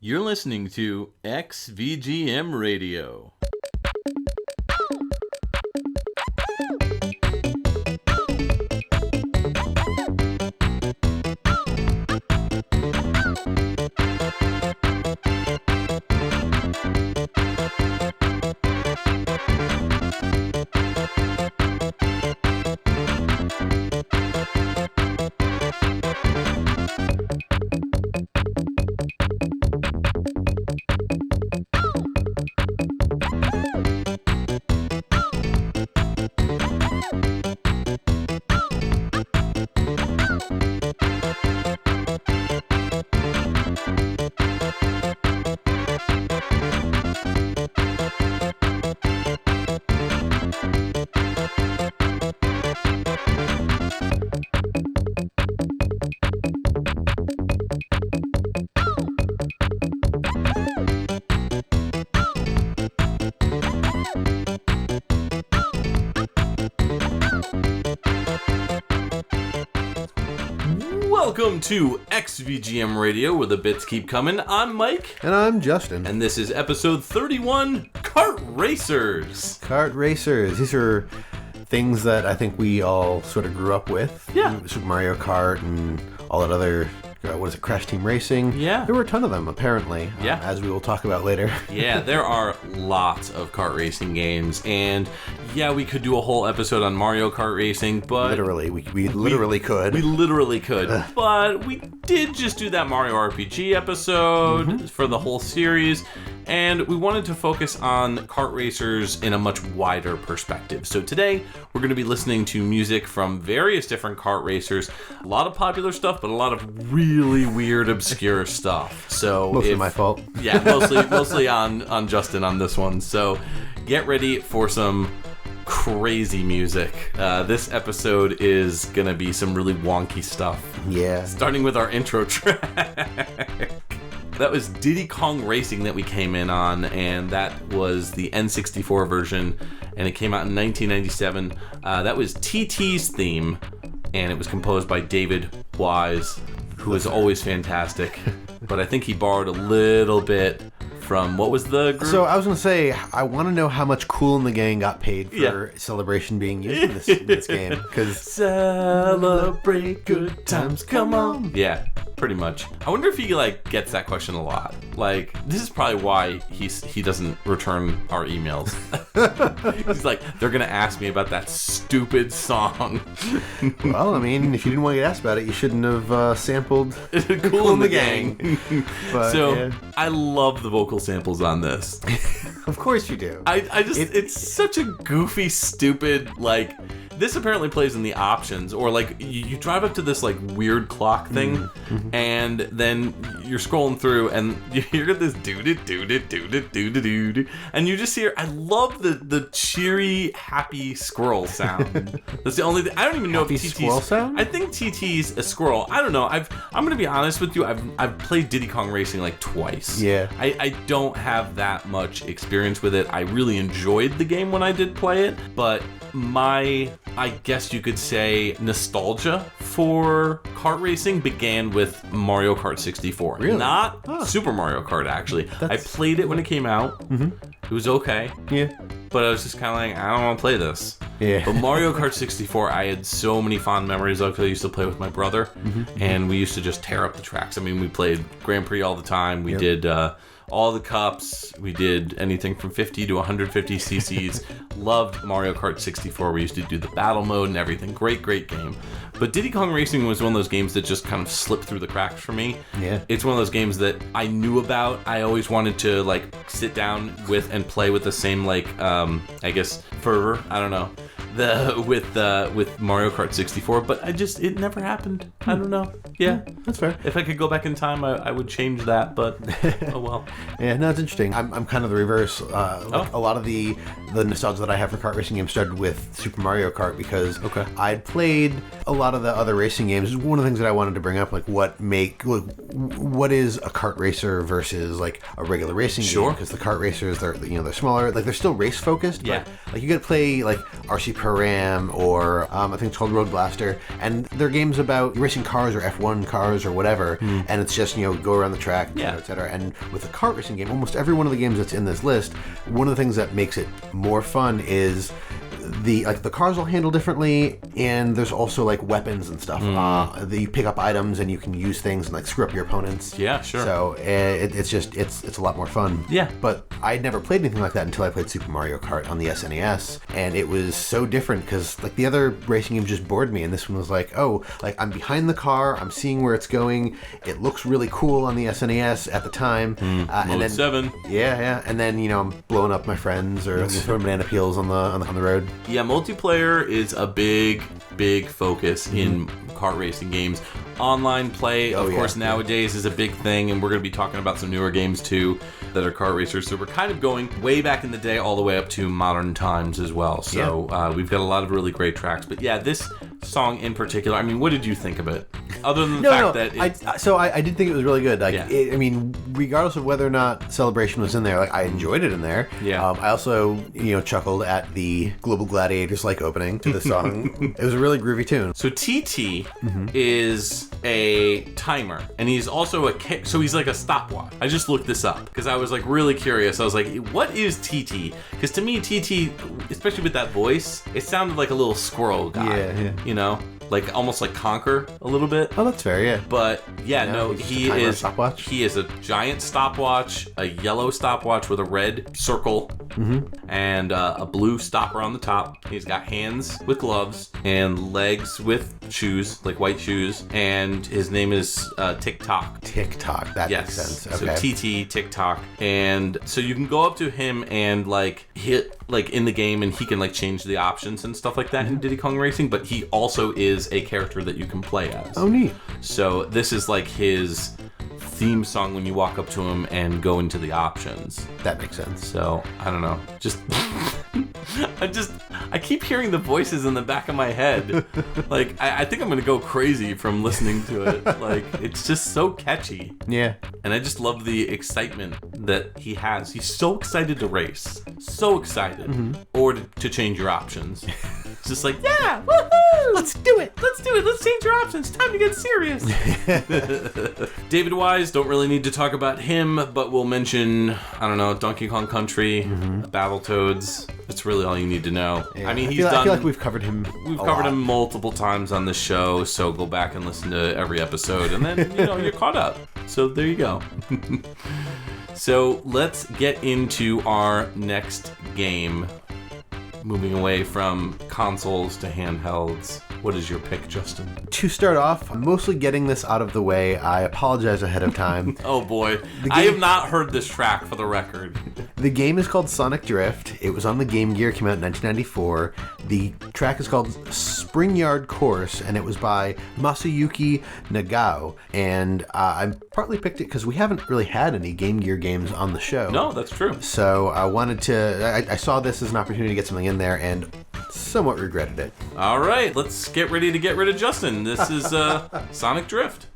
You're listening to XVGM Radio. Welcome to XVGM Radio, where the bits keep coming. I'm Mike. And I'm Justin. And this is episode 31, Kart Racers. Kart Racers. These are things that I think we all sort of grew up with. Yeah. Super Mario Kart and all that other, what is it, Crash Team Racing? Yeah. There were a ton of them, apparently. Yeah. As we will talk about later. Yeah, there are lots of kart racing games. And yeah, we could do a whole episode on Mario Kart Racing, but... Literally. We literally could. We literally could. But we did just do that Mario RPG episode for the whole series. And we wanted to focus on kart racers in a much wider perspective. So today, we're going to be listening to music from various different kart racers. A lot of popular stuff, but a lot of really weird, obscure stuff. So Mostly my fault. Yeah, mostly on Justin on this one. So get ready for some crazy music. This episode is going to be some really wonky stuff. Yeah. Starting with our intro track. That was Diddy Kong Racing that we came in on, and that was the N64 version, and it came out in 1997. That was TT's theme, and it was composed by David Wise, who is always fantastic, but I think he borrowed a little bit from, what was the group? So I was going to say, I want to know how much Kool and the Gang got paid for Celebration being used in this game. Cause celebrate good times, come on. Yeah, pretty much. I wonder if he gets that question a lot. Like, this is probably why he doesn't return our emails. He's like, they're going to ask me about that stupid song. Well, I mean, if you didn't want to get asked about it, you shouldn't have sampled Kool and the Gang. But, so, yeah. I love the vocal samples on this. Of course you do. I just, it's such a goofy, stupid, this apparently plays in the options, or you drive up to this weird clock thing, and then you're scrolling through, and you hear this doo-doo, and you just hear, I love the cheery, happy squirrel sound. That's the only thing. I don't even know happy if TT's squirrel sound? I think TT's a squirrel. I don't know. I'm gonna be honest with you. I've played Diddy Kong Racing twice. Yeah. I don't have that much experience with it. I really enjoyed the game when I did play it, but my, I guess you could say, nostalgia for kart racing began with Mario Kart 64. Really? Not Super Mario Kart, actually. I played it when it came out. It was okay. Yeah. But I was just kind of I don't want to play this. Yeah. But Mario Kart 64, I had so many fond memories of, because I used to play with my brother, and we used to just tear up the tracks. I mean, we played Grand Prix all the time. We did all the cups. We did anything from 50 to 150 cc's. Loved Mario Kart 64. We used to do the battle mode and everything. Great game. But Diddy Kong Racing was one of those games that just kind of slipped through the cracks for me. Yeah. It's one of those games that I knew about. I always wanted to sit down with and play with the same I guess fervor. I don't know. With Mario Kart 64, but it never happened. I don't know. Yeah, that's fair. If I could go back in time, I would change that, but oh well. Yeah, no, it's interesting. I'm kind of the reverse. A lot of the nostalgia that I have for kart racing games started with Super Mario Kart, because I'd played a lot of the other racing games. One of the things that I wanted to bring up, what is a kart racer versus a regular racing game? Because the kart racers, they're smaller. They're still race focused. Yeah. But you got to play RC Pro Haram, or I think it's called Road Blaster, and they're games about racing cars or F1 cars or whatever, and it's just, go around the track, et cetera. And with a kart racing game, almost every one of the games that's in this list, one of the things that makes it more fun is the cars will handle differently, and there's also like weapons and stuff. You pick up items and you can use things and like screw up your opponents. Yeah, sure. So it's a lot more fun. Yeah. But I'd never played anything like that until I played Super Mario Kart on the SNES, and it was so different because like the other racing games just bored me, and this one was like, I'm behind the car, I'm seeing where it's going. It looks really cool on the SNES at the time. And then 7. Yeah, and then I'm blowing up my friends or throwing banana peels on the road. Yeah, multiplayer is a big focus in kart racing games. Online play, of course, nowadays is a big thing, and we're going to be talking about some newer games too that are kart racers. So we're kind of going way back in the day all the way up to modern times as well. So we've got a lot of really great tracks. But yeah, this song in particular, I mean, what did you think of it? Other than the fact that I did think it was really good. Regardless of whether or not Celebration was in there, I enjoyed it in there. Yeah. I also chuckled at the Global Gladiators opening to the song. It was a really groovy tune. So TT is a timer, and he's also so he's like a stopwatch. I just looked this up because I was really curious. I was like, what is TT? Because to me, TT, especially with that voice, it sounded like a little squirrel guy. Yeah. Almost like Conker a little bit. Oh, that's fair, yeah. But he is a giant stopwatch, a yellow stopwatch with a red circle, and a blue stopper on the top. He's got hands with gloves and legs with shoes, like white shoes, and his name is TikTok. TikTok, that makes sense. Okay. So TT, TikTok, and so you can go up to him and hit in the game, and he can change the options and stuff like that in Diddy Kong Racing, but he also is a character that you can play as. Oh, neat. So this is his theme song when you walk up to him and go into the options. That makes sense. So I don't know, just I keep hearing the voices in the back of my head. I think I'm gonna go crazy from listening to it. It's just so catchy. Yeah. And I just love the excitement that he has. He's so excited to race, so excited, or to change your options. It's just yeah, woohoo! Let's do it. Let's change your options. Time to get serious. David Wise, don't really need to talk about him, but we'll mention, I don't know, Donkey Kong Country, Battletoads. That's really all you need to know. Yeah. I mean, I feel like we've covered him. We've covered him multiple times on the show, so go back and listen to every episode, and then you're caught up. So there you go. So let's get into our next game. Moving away from consoles to handhelds. What is your pick, Justin? To start off, I'm mostly getting this out of the way. I apologize ahead of time. Oh boy. I have not heard this track, for the record. The game is called Sonic Drift. It was on the Game Gear, came out in 1994. The track is called Spring Yard Course, and it was by Masayuki Nagao. And I partly picked it because we haven't really had any Game Gear games on the show. No, that's true. So I wanted to... I saw this as an opportunity to get something in there, and somewhat regretted it. All right, let's get ready to get rid of Justin. This is Sonic Drift.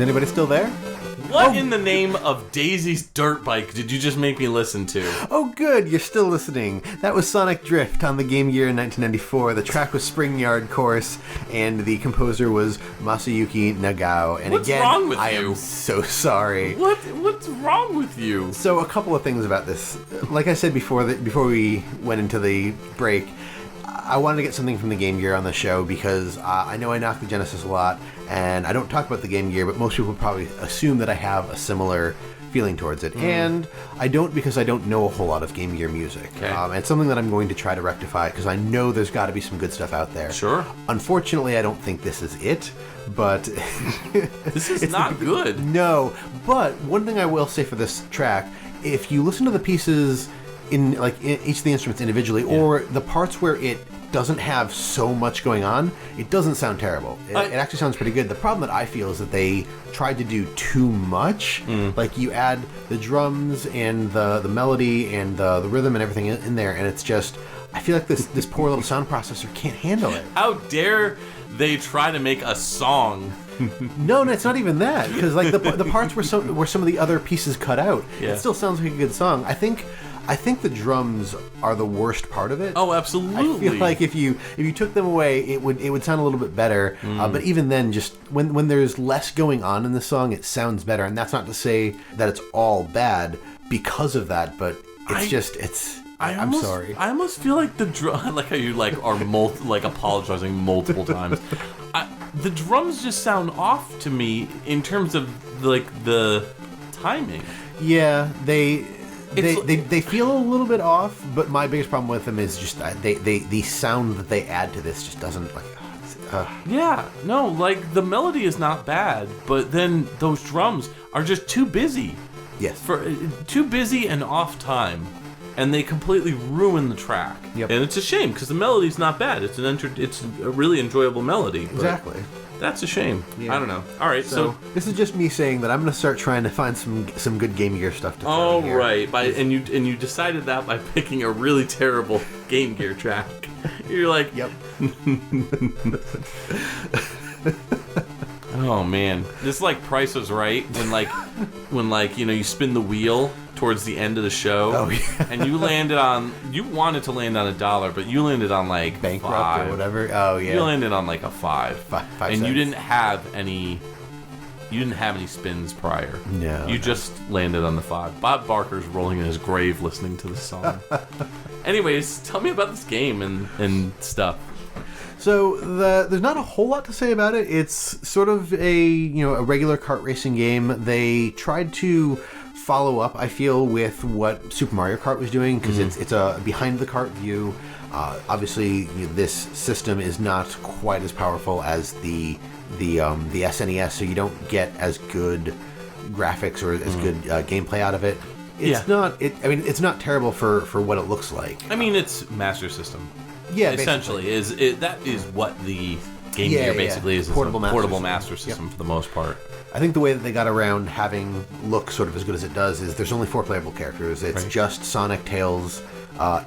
anybody still there? What in the name of Daisy's dirt bike did you just make me listen to? Oh, good, you're still listening. That was Sonic Drift on the Game Gear in 1994. The track was Spring Yard Course, and the composer was Masayuki Nagao. And What's again, wrong with I you? am so sorry. What's wrong with you? So a couple of things about this. Like I said before we went into the break, I wanted to get something from the Game Gear on the show because I know I knock the Genesis a lot, and I don't talk about the Game Gear, but most people probably assume that I have a similar feeling towards it. And I don't, because I don't know a whole lot of Game Gear music. Okay. It's something that I'm going to try to rectify because I know there's got to be some good stuff out there. Sure. Unfortunately, I don't think this is it, but... This is not good. No, but one thing I will say for this track, if you listen to the pieces in each of the instruments individually, or the parts where it doesn't have so much going on, it doesn't sound terrible. It actually sounds pretty good. The problem that I feel is that they tried to do too much. Like, you add the drums and the melody and the rhythm and everything in there, and it's just, I feel like this poor little sound processor can't handle it. How dare they try to make a song? No, it's not even that, because like the parts where some of the other pieces cut out, it still sounds like a good song. I think the drums are the worst part of it. Oh, absolutely. I feel like if you took them away, it would sound a little bit better. But even then, just when there's less going on in the song, it sounds better. And that's not to say that it's all bad because of that, but I'm sorry. I almost feel like the drum, like how you are apologizing multiple times. The drums just sound off to me in terms of the timing. Yeah, they feel a little bit off, but my biggest problem with them is just the sound that they add to this just doesn't Yeah, no, the melody is not bad, but then those drums are just too busy. Yes. Too busy and off time, and they completely ruin the track. Yep. And it's a shame because the melody's not bad. It's a really enjoyable melody. Exactly. That's a shame. Yeah. I don't know. All right, so this is just me saying that I'm going to start trying to find some good Game Gear stuff to throw in here. Right. And you decided that by picking a really terrible Game Gear track. You're like, yep. Oh man, this is like Price was Right when you spin the wheel towards the end of the show. Oh yeah. And you wanted to land on $1, but you landed on bankrupt $5 or whatever. Oh yeah. You landed on a $5. Five and cents. you didn't have any spins prior. No. You just landed on the $5. Bob Barker's rolling in his grave listening to this song. Anyways, tell me about this game and stuff. So there's not a whole lot to say about it. It's sort of a regular kart racing game. They tried to follow up, I feel, with what Super Mario Kart was doing because it's a behind the kart view. Obviously, this system is not quite as powerful as the SNES, so you don't get as good graphics or as good gameplay out of it. It's not terrible for what it looks like. I mean, it's Master System. Yeah, essentially that is what the Game Gear basically is. Portable master system for the most part. I think the way that they got around having look sort of as good as it does is there's only 4 playable characters. It's just Sonic, Tails,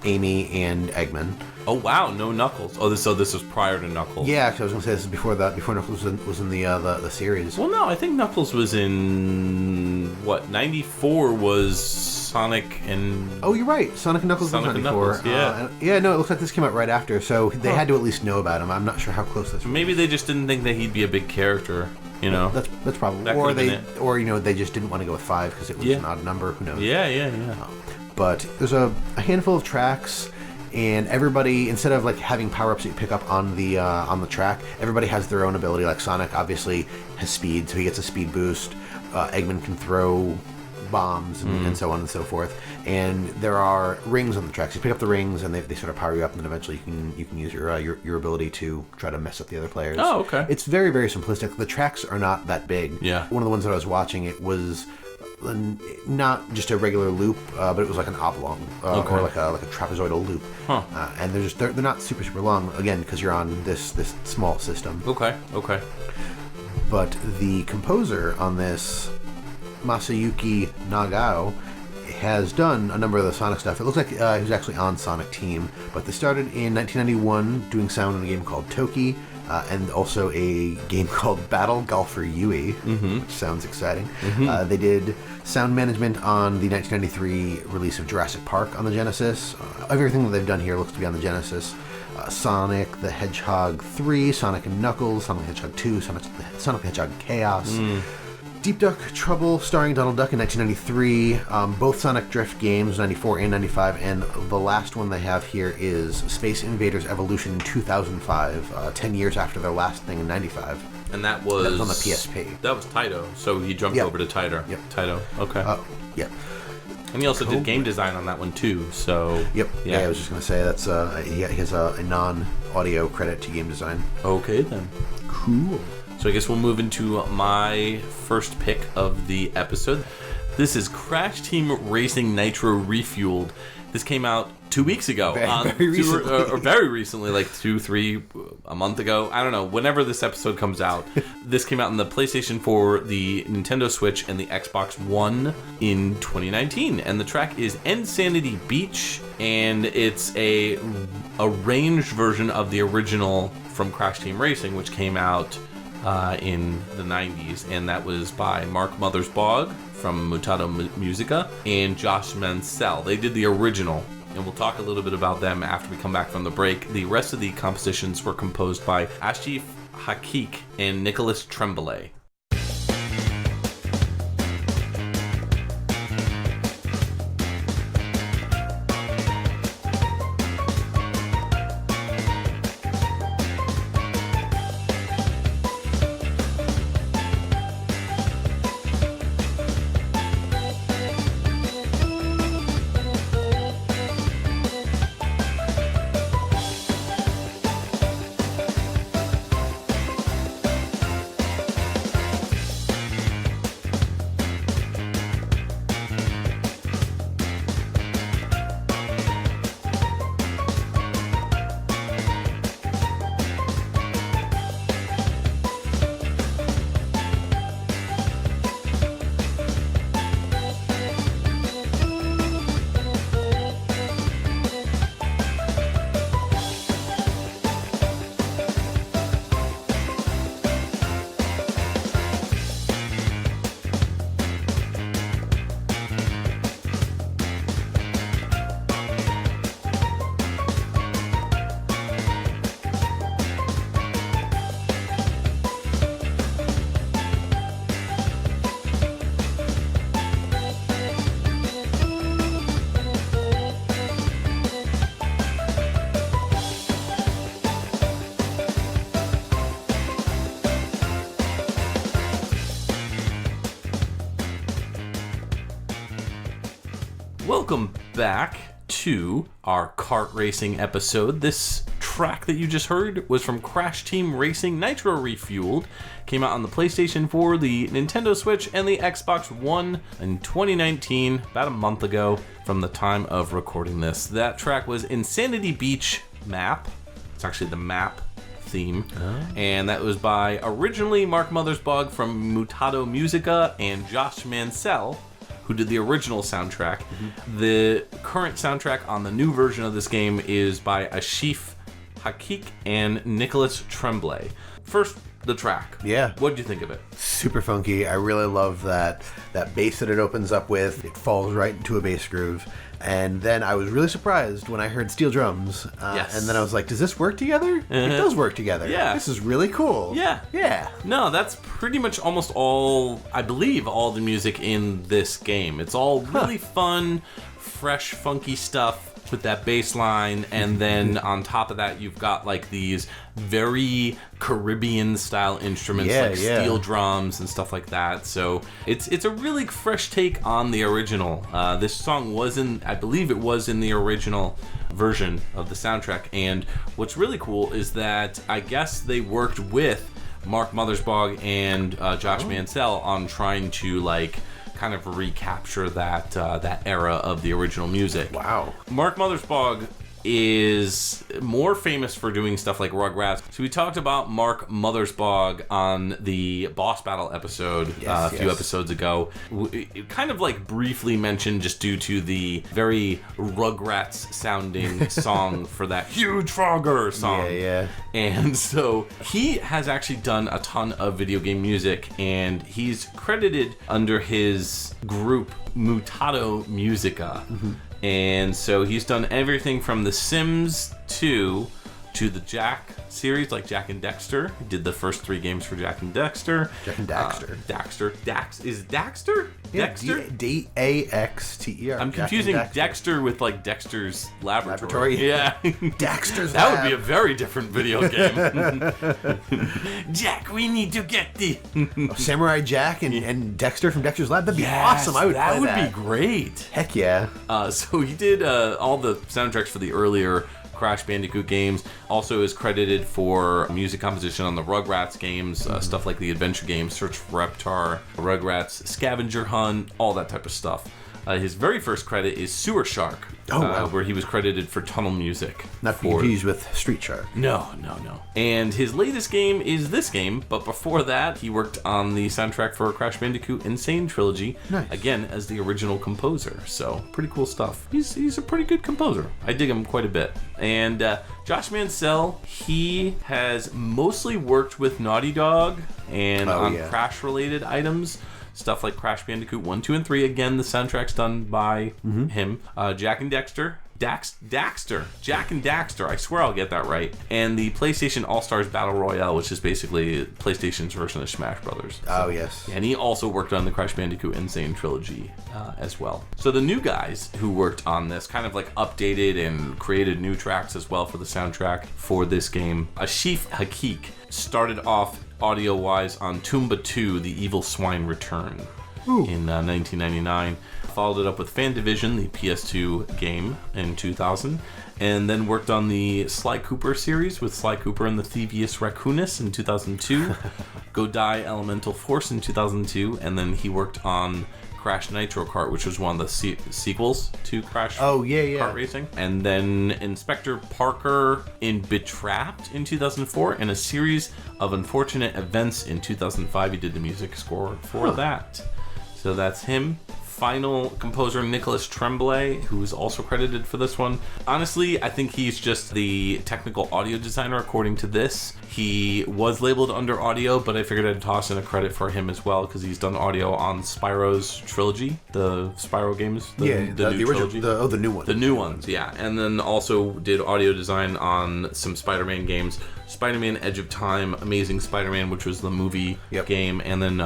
Amy, and Eggman. Oh wow, no Knuckles. Oh, this was prior to Knuckles. Yeah, actually, I was going to say this is before Knuckles was in the series. Well, no, I think Knuckles was in 94 was Sonic and... Oh, you're right. Sonic and Knuckles was 94. Yeah. No, it looks like this came out right after, so they had to at least know about him. I'm not sure how close this was. Maybe they just didn't think that he'd be a big character, That's probably... That they just didn't want to go with 5 because it was an odd number. Who knows? Yeah. But there's a handful of tracks, and everybody, instead of having power-ups that you pick up on the track, everybody has their own ability. Like Sonic obviously has speed, so he gets a speed boost. Eggman can throw bombs and so on and so forth. And there are rings on the tracks. You pick up the rings, and they sort of power you up, and then eventually you can use your ability to try to mess up the other players. Oh, okay. It's very, very simplistic. The tracks are not that big. Yeah. One of the ones that I was watching, it was not just a regular loop, but it was like an oblong or like a trapezoidal loop. Huh. And they're not super long, again, because you're on this small system. Okay. But the composer on this, Masayuki Nagao, has done a number of the Sonic stuff. It looks like he was actually on Sonic Team, but they started in 1991 doing sound in a game called Toki. and also a game called Battle Golfer Yui, which sounds exciting. They did sound management on the 1993 release of Jurassic Park on the Genesis. Everything that they've done here looks to be on the Genesis. Sonic the Hedgehog 3, Sonic and Knuckles, Sonic the Hedgehog 2, Sonic the Hedgehog Chaos. Deep Duck Trouble, starring Donald Duck in 1993. Both Sonic Drift games, 94 and 95. And the last one they have here is Space Invaders Evolution in 2005, 10 years after their last thing in 95. And that was on the PSP. That was Taito, so he jumped over to Taito. Yep. Taito, okay. Yep. And he also did game design on that one too, so... Yep. Yeah, I was just going to say, that's he has a non-audio credit to game design. Okay, then. Cool. So I guess we'll move into my first pick of the episode. This is Crash Team Racing Nitro Refueled. This came out 2 weeks ago. Very recently. Or very recently, like 2, 3, a month ago. I don't know. Whenever this episode comes out. This came out on the PlayStation 4, the Nintendo Switch, and the Xbox One in 2019. And the track is Insanity Beach. And it's a arranged version of the original from Crash Team Racing, which came out in the 90s, and that was by Mark Mothersbaugh from Mutato Musica and Josh Mansell. They did the original, and we'll talk a little bit about them after we come back from the break. The rest of the compositions were composed by Ashif Hakik and Nicholas Tremblay. Welcome back to our kart racing episode. This track that you just heard was from Crash Team Racing Nitro Refueled. Came out on the PlayStation 4, the Nintendo Switch, and the Xbox One in 2019, about a month ago from the time of recording this. That track was Insanity Beach Map. It's actually the map theme. And that was by originally Mark Mothersbaugh from Mutato Musica and Josh Mansell, who did the original soundtrack. The current soundtrack on the new version of this game is by Ashif Hakik and Nicholas Tremblay. First, the track. Yeah. What did you think of it? Super funky. I really love that bass that it opens up with. It falls right into a bass groove. And then I was really surprised when I heard steel drums. Yes. And then I was like, does this work together? It does work together. Yeah. This is really cool. Yeah. Yeah. No, that's pretty much almost all, I believe, all the music in this game. It's all really fun, fresh, funky stuff with that bass line, and then on top of that you've got like these very Caribbean style instruments like steel drums and stuff like that. So it's a really fresh take on the original. This song I believe it was in the original version of the soundtrack, and what's really cool is that I guess they worked with Mark Mothersbaugh and Josh Mansell on trying to like kind of recapture that era of the original music. Wow. Mark Mothersbaugh is more famous for doing stuff like Rugrats. So we talked about Mark Mothersbaugh on the Boss Battle episode a few episodes ago. It kind of like briefly mentioned just due to the very Rugrats sounding song for that Huge Frogger song. Yeah. And so he has actually done a ton of video game music, and he's credited under his group Mutato Musica. And so he's done everything from The Sims 2 to the Jak series, like Jak and Dexter. He did the first 3 games for Jak and Dexter. Jak and Daxter. Is Daxter? Yeah, Dexter? Daxter. I'm confusing Dexter with like Dexter's Laboratory. Yeah. Dexter's That Lab. would be a very different video game. Jak, we need to get the Samurai Jack and Dexter from Dexter's Lab. That'd be awesome. I would play that. That would be great. Heck yeah. So he did all the soundtracks for the earlier Crash Bandicoot games. Also is credited for music composition on the Rugrats games, stuff like the adventure games, Search for Reptar, Rugrats, Scavenger Hunt, all that type of stuff. His very first credit is Sewer Shark, where he was credited for tunnel music. Not confused with Street Shark. No. And his latest game is this game, but before that, he worked on the soundtrack for Crash Bandicoot Insane Trilogy, again, as the original composer. So, pretty cool stuff. He's a pretty good composer. I dig him quite a bit. And Josh Mansell, he has mostly worked with Naughty Dog and on Crash-related items. Stuff like Crash Bandicoot 1, 2, and 3. Again, the soundtrack's done by him. Jak and Dexter. Jak and Daxter. I swear I'll get that right. And the PlayStation All-Stars Battle Royale, which is basically PlayStation's version of Smash Brothers. Oh, yes. And he also worked on the Crash Bandicoot Insane Trilogy as well. So the new guys who worked on this kind of like updated and created new tracks as well for the soundtrack for this game. Ashif Hakik started off audio-wise on Toomba 2, The Evil Swine Return in 1999. Followed it up with Fan Division, the PS2 game, in 2000. And then worked on the Sly Cooper series with Sly Cooper and the Thievius Raccoonus in 2002. Godai Elemental Force in 2002. And then he worked on Crash Nitro Kart, which was one of the sequels to Crash Kart Racing. And then Inspector Parker in Betrapped in 2004, and a series of unfortunate events in 2005. He did the music score for that. So that's him. Final composer Nicholas Tremblay, who is also credited for this one. Honestly, I think he's just the technical audio designer according to this. He was labeled under audio, but I figured I'd toss in a credit for him as well because he's done audio on Spyro's trilogy, the Spyro games, the new trilogy. The new one. The new ones, yeah. And then also did audio design on some Spider-Man games. Spider-Man Edge of Time, Amazing Spider-Man, which was the movie game, and then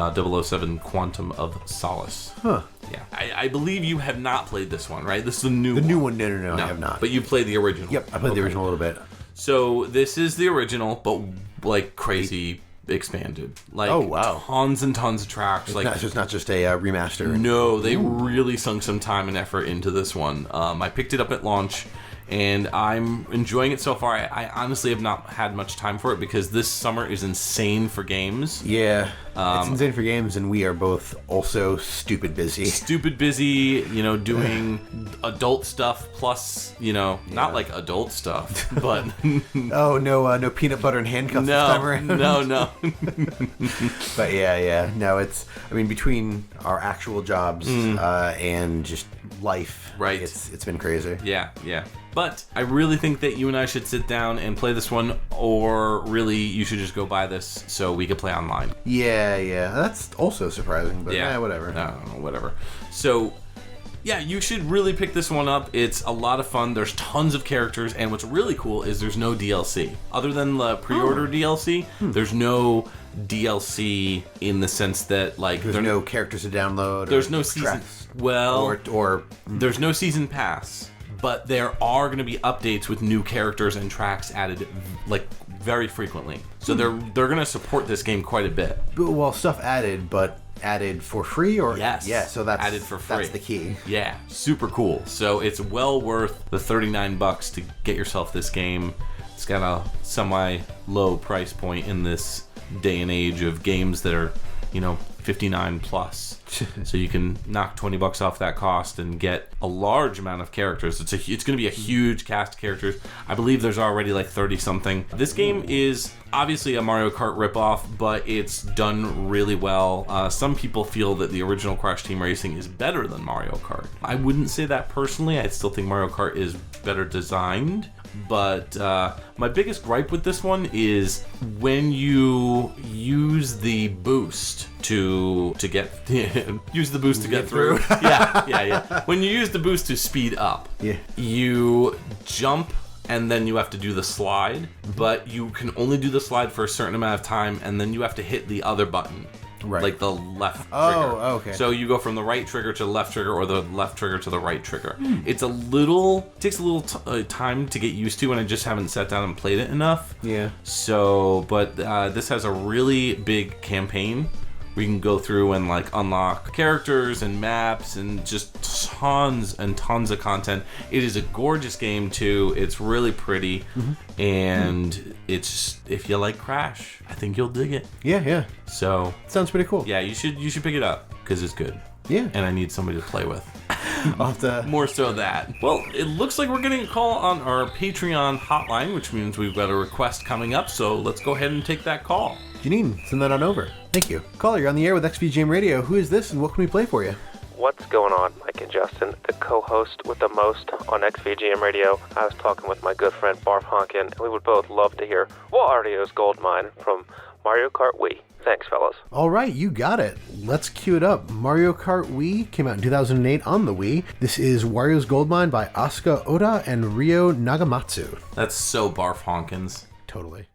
007 Quantum of Solace. Huh. Yeah. I believe you have not played this one, right? This is the new one. The new one, no, I have not. But you played the original. Yep, I played the original a little bit. So this is the original, but like crazy expanded. Like tons and tons of tracks. It's not just a remaster. No, they really sunk some time and effort into this one. I picked it up at launch, and I'm enjoying it so far. I honestly have not had much time for it because this summer is insane for games. Yeah, it's insane for games, and we are both also stupid busy. Doing adult stuff plus, not like adult stuff, but... no peanut butter and handcuffs this time around. No. But no, between our actual jobs and just life, right? It's been crazy. Yeah. But I really think that you and I should sit down and play this one, or really you should just go buy this so we can play online. Yeah. That's also surprising, but whatever. No, whatever. So, yeah, you should really pick this one up. It's a lot of fun. There's tons of characters, and what's really cool is there's no DLC. Other than the pre-order DLC, there's no DLC in the sense that, like... There's no characters to download. There's no season... Well, there's no season pass. But there are going to be updates with new characters and tracks added, like, very frequently. So they're going to support this game quite a bit. Well, stuff added, but added for free, or yes, yeah. So that's added for free. That's the key. Yeah, super cool. So it's well worth the $39 to get yourself this game. It's got a semi-low price point in this day and age of games that are, $59 plus. So you can knock $20 off that cost and get a large amount of characters. It's going to be a huge cast of characters. I believe there's already like 30 something. This game is obviously a Mario Kart ripoff, but it's done really well. Some people feel that the original Crash Team Racing is better than Mario Kart. I wouldn't say that personally. I still think Mario Kart is better designed. But my biggest gripe with this one is when you use the boost to get use the boost to get through. Yeah. When you use the boost to speed up, you jump and then you have to do the slide, but you can only do the slide for a certain amount of time, and then you have to hit the other button. Right. Like the left trigger. Oh, okay. So you go from the right trigger to the left trigger, or the left trigger to the right trigger. It takes a little time to get used to, and I just haven't sat down and played it enough. Yeah. So, but this has a really big campaign where you can go through and like unlock characters and maps and just tons and tons of content. It is a gorgeous game too. It's really pretty, and it's if you like Crash, I think you'll dig it. Yeah. So sounds pretty cool. Yeah, you should pick it up because it's good. Yeah. And I need somebody to play with. I'll have to... More so that. Well, it looks like we're getting a call on our Patreon hotline, which means we've got a request coming up. So let's go ahead and take that call. Janine, send that on over. Thank you. Caller, you're on the air with XVGM Radio. Who is this and what can we play for you? What's going on, Mike and Justin, the co-host with the most on XVGM Radio? I was talking with my good friend Barf Honkin, and we would both love to hear Wario's Goldmine from Mario Kart Wii. Thanks, fellas. All right, you got it. Let's cue it up. Mario Kart Wii came out in 2008 on the Wii. This is Wario's Goldmine by Asuka Oda and Ryo Nagamatsu. That's so Barf Honkins. Totally.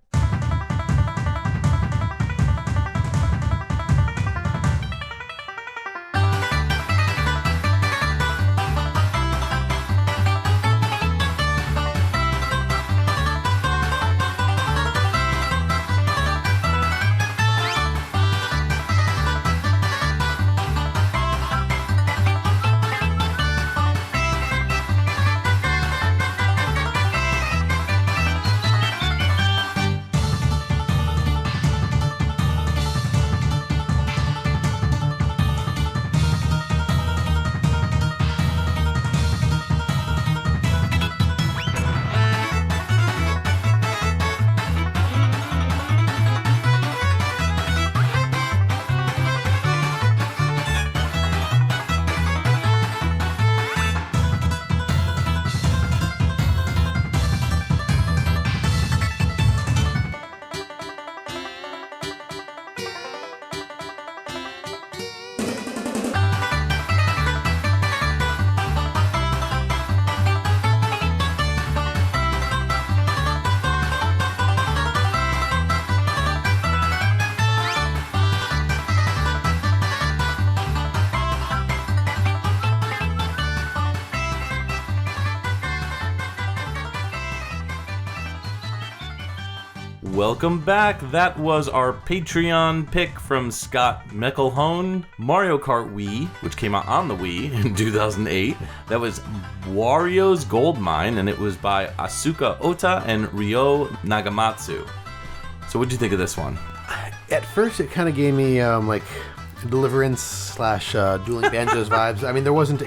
Welcome back. That was our Patreon pick from Scott McElhone, Mario Kart Wii, which came out on the Wii in 2008. That was Wario's Goldmine, and it was by Asuka Ota and Ryo Nagamatsu. So what'd you think of this one? At first, it kind of gave me like Deliverance / Dueling Banjos vibes. I mean, there wasn't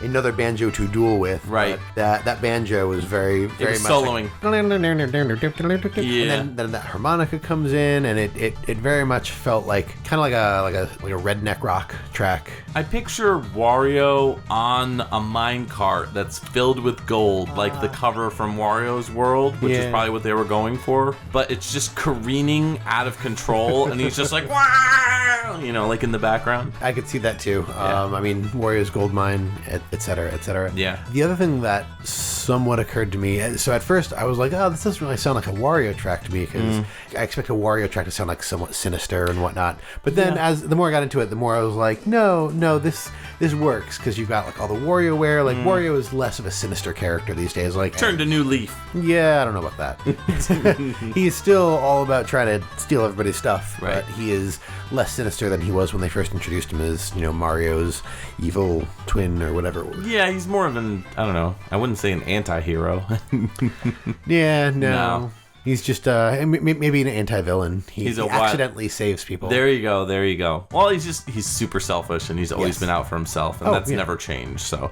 another banjo to duel with. Right. That banjo was very much soloing. Like, Yeah. And then that harmonica comes in, and it very much felt like kind of like a redneck rock track. I picture Wario on a minecart that's filled with gold, like the cover from Wario's World, which is probably what they were going for. But it's just careening out of control, and he's just like, wow, like in the background. I could see that too. I mean, Wario's Goldmine, et cetera, et cetera. Yeah. The other thing that somewhat occurred to me, so at first I was like, oh, this doesn't really sound like a Wario track to me, because I expect a Wario track to sound like somewhat sinister and whatnot. But then as the more I got into it, the more I was like, no, this works, because you've got like all the WarioWare. Like Wario is less of a sinister character these days. Like Turned a new leaf. Yeah, I don't know about that. He's still all about trying to steal everybody's stuff, right. But he is less sinister than he was when they first introduced him as, Mario's evil twin or whatever. Yeah, he's more of an, I don't know, I wouldn't say an anti-hero. Yeah, no. He's just maybe an anti-villain. He accidentally saves people. There you go. Well, he's super selfish, and he's always been out for himself, and that's never changed. So,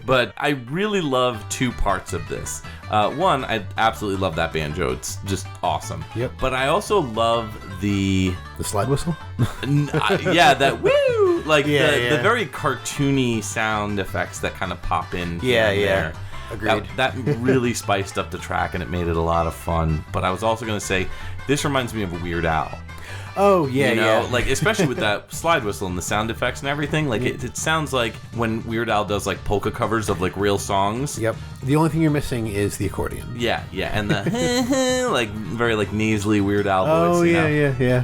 but I really love two parts of this. One, I absolutely love that banjo. It's just awesome. Yep. But I also love the slide whistle. That woo, like the very cartoony sound effects that kind of pop in. There. Agreed. That really spiced up the track, and it made it a lot of fun. But I was also going to say, this reminds me of Weird Al. Oh, yeah, Like, especially with that slide whistle and the sound effects and everything. Like, it sounds like when Weird Al does, like, polka covers of, like, real songs. Yep. The only thing you're missing is the accordion. Yeah. And the, like, very, like, nasally Weird Al voice. Oh, yeah.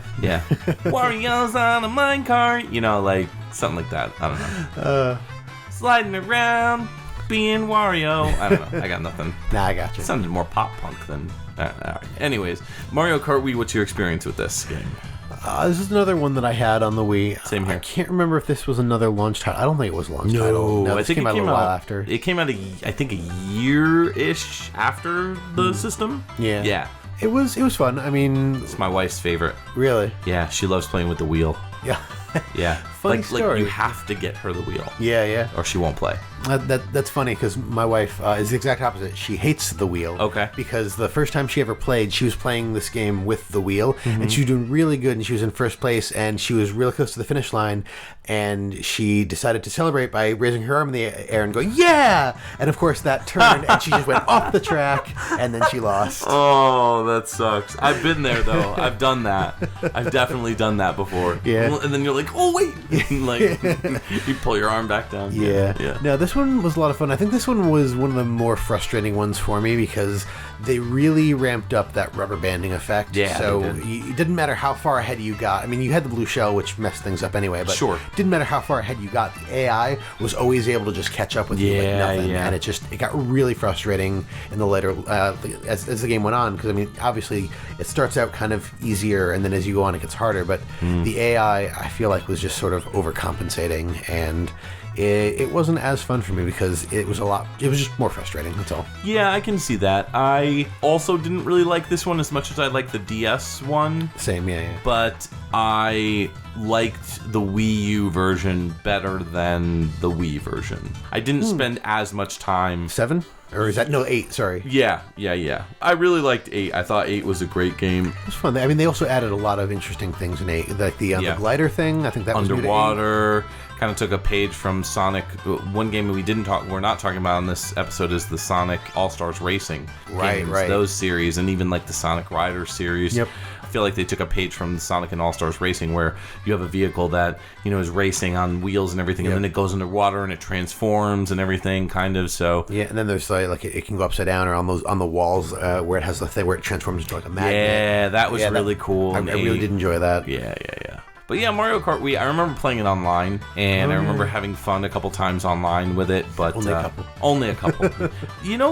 Wario's on a minecart. Like, something like that. I don't know. Sliding around, being Wario. I don't know. I got nothing. Nah, I got you. It sounded more pop punk than... Anyways, Mario Kart Wii, what's your experience with this game? This is another one that I had on the Wii. Same here. I can't remember if this was another launch title. I don't think it was a launch title. No, I think came out a little while after. It came out, I think, a year-ish after the system. Yeah. It was fun. I mean... It's my wife's favorite. Really? Yeah, she loves playing with the wheel. Yeah. Yeah. Funny story. Like, you have to get her the wheel. Yeah. Or she won't play. That's funny because my wife is the exact opposite. She hates the wheel. Okay. Because the first time she ever played, she was playing this game with the wheel, and she was doing really good, and she was in first place, and she was really close to the finish line, and she decided to celebrate by raising her arm in the air and going, yeah! And of course that turned, and she just went off the track, and then she lost. Oh, that sucks. I've been there, though. I've done that. I've definitely done that before. Yeah. And then you're like, oh, wait! Like, you pull your arm back down. Yeah. No, this one was a lot of fun. I think this one was one of the more frustrating ones for me because they really ramped up that rubber banding effect. Yeah. So it didn't matter how far ahead you got. I mean, you had the blue shell, which messed things up anyway, but sure. It didn't matter how far ahead you got. The AI was always able to just catch up with you like nothing. Yeah. And it got really frustrating in the later, as the game went on, because, I mean, obviously it starts out kind of easier, and then as you go on, it gets harder, but the AI, I feel like, was just sort of overcompensating, and it wasn't as fun for me because it was just more frustrating, that's all. Yeah, I can see that. I also didn't really like this one as much as I liked the DS one. Same, yeah. But I liked the Wii U version better than the Wii version. I didn't spend as much time... 7? Or is that... No, 8, sorry. Yeah. I really liked 8. I thought 8 was a great game. It was fun. I mean, they also added a lot of interesting things in 8. Like the glider thing, I think that was underwater. Kind of took a page from Sonic. One game we're not talking about in this episode is the Sonic All-Stars Racing games. Right. Those series, and even like the Sonic Riders series. Yep. I feel like they took a page from Sonic and All-Stars Racing, where you have a vehicle that is racing on wheels and everything, and then it goes underwater and it transforms and everything, kind of. So yeah, and then there's like it can go upside down or on the walls where it has the thing where it transforms into like a magnet. Yeah, that was really cool. I really did enjoy that. Yeah. But yeah, Mario Kart Wii, I remember playing it online, and I remember having fun a couple times online with it, but... Only a couple.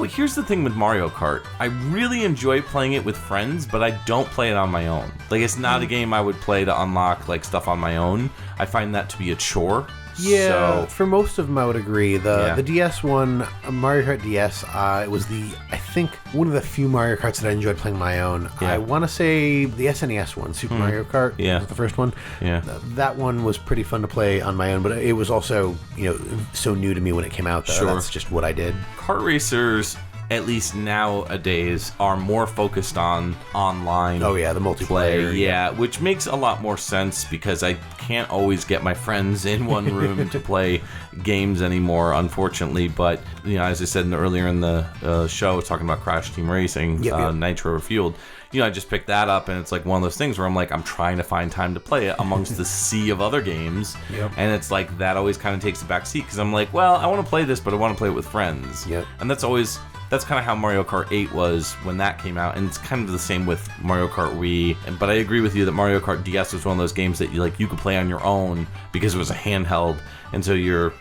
Here's the thing with Mario Kart. I really enjoy playing it with friends, but I don't play it on my own. Like, it's not a game I would play to unlock, like, stuff on my own. I find that to be a chore. Yeah, for most of them, I would agree. The DS one, Mario Kart DS, it was I think, one of the few Mario Karts that I enjoyed playing my own. Yeah. I want to say the SNES one, Super Mario Kart, was the first one. Yeah. That one was pretty fun to play on my own, but it was also, so new to me when it came out, though. Sure. That's just what I did. Kart racers, at least nowadays, are more focused on online. Oh yeah, the multiplayer. Yeah, which makes a lot more sense because I can't always get my friends in one room to play games anymore, unfortunately. But as I said earlier in the show, talking about Crash Team Racing, Nitro Refueled. I just picked that up, and it's like one of those things where I'm trying to find time to play it amongst the sea of other games. Yep. And it's like that always kind of takes a back seat because I'm like, well, I want to play this, but I want to play it with friends. Yep. And that's kind of how Mario Kart 8 was when that came out, and it's kind of the same with Mario Kart Wii. But I agree with you that Mario Kart DS was one of those games that you could play on your own because it was a handheld, and so you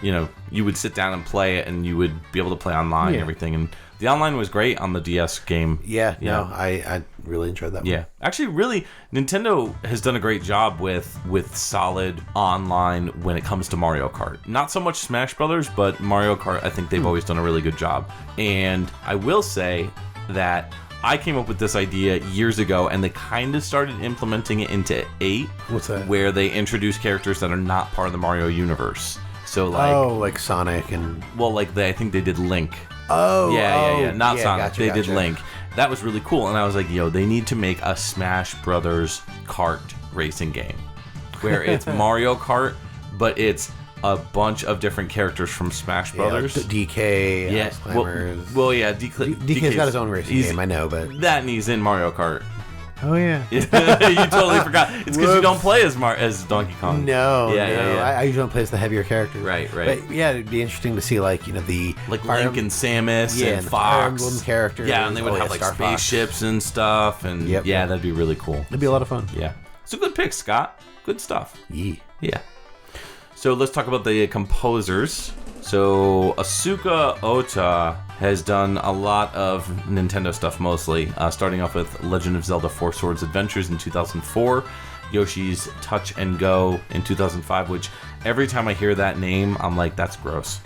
would sit down and play it, and you would be able to play online and everything. And the online was great on the DS game. Yeah, I really enjoyed that one. Yeah. Actually, really, Nintendo has done a great job with solid online when it comes to Mario Kart. Not so much Smash Brothers, but Mario Kart, I think they've always done a really good job. And I will say that I came up with this idea years ago, and they kind of started implementing it into 8. What's that? Where they introduce characters that are not part of the Mario universe. So like Sonic and... Well, I think they did Link. Oh, yeah. Not Sonic. Gotcha, they did Link. That was really cool. And I was like, they need to make a Smash Brothers kart racing game where it's Mario Kart, but it's a bunch of different characters from Smash Brothers. DK, yeah. Ice Climbers. Well, yeah. DK's got his own racing game, I know, but... That and he's in Mario Kart. Oh, yeah. You totally forgot. It's because you don't play as Donkey Kong. No, Yeah. I usually don't play as the heavier character. Right. But yeah, it'd be interesting to see the Link and Samus and the Fox. Fire Emblem characters. Yeah, and they would have Star spaceships and stuff. And that'd be really cool. It'd be a lot of fun. Yeah. It's a good pick, Scott. Good stuff. Yeah. So let's talk about the composers. So Asuka Ota has done a lot of Nintendo stuff mostly, starting off with Legend of Zelda 4 Swords Adventures in 2004, Yoshi's Touch and Go in 2005, which every time I hear that name, I'm like, that's gross.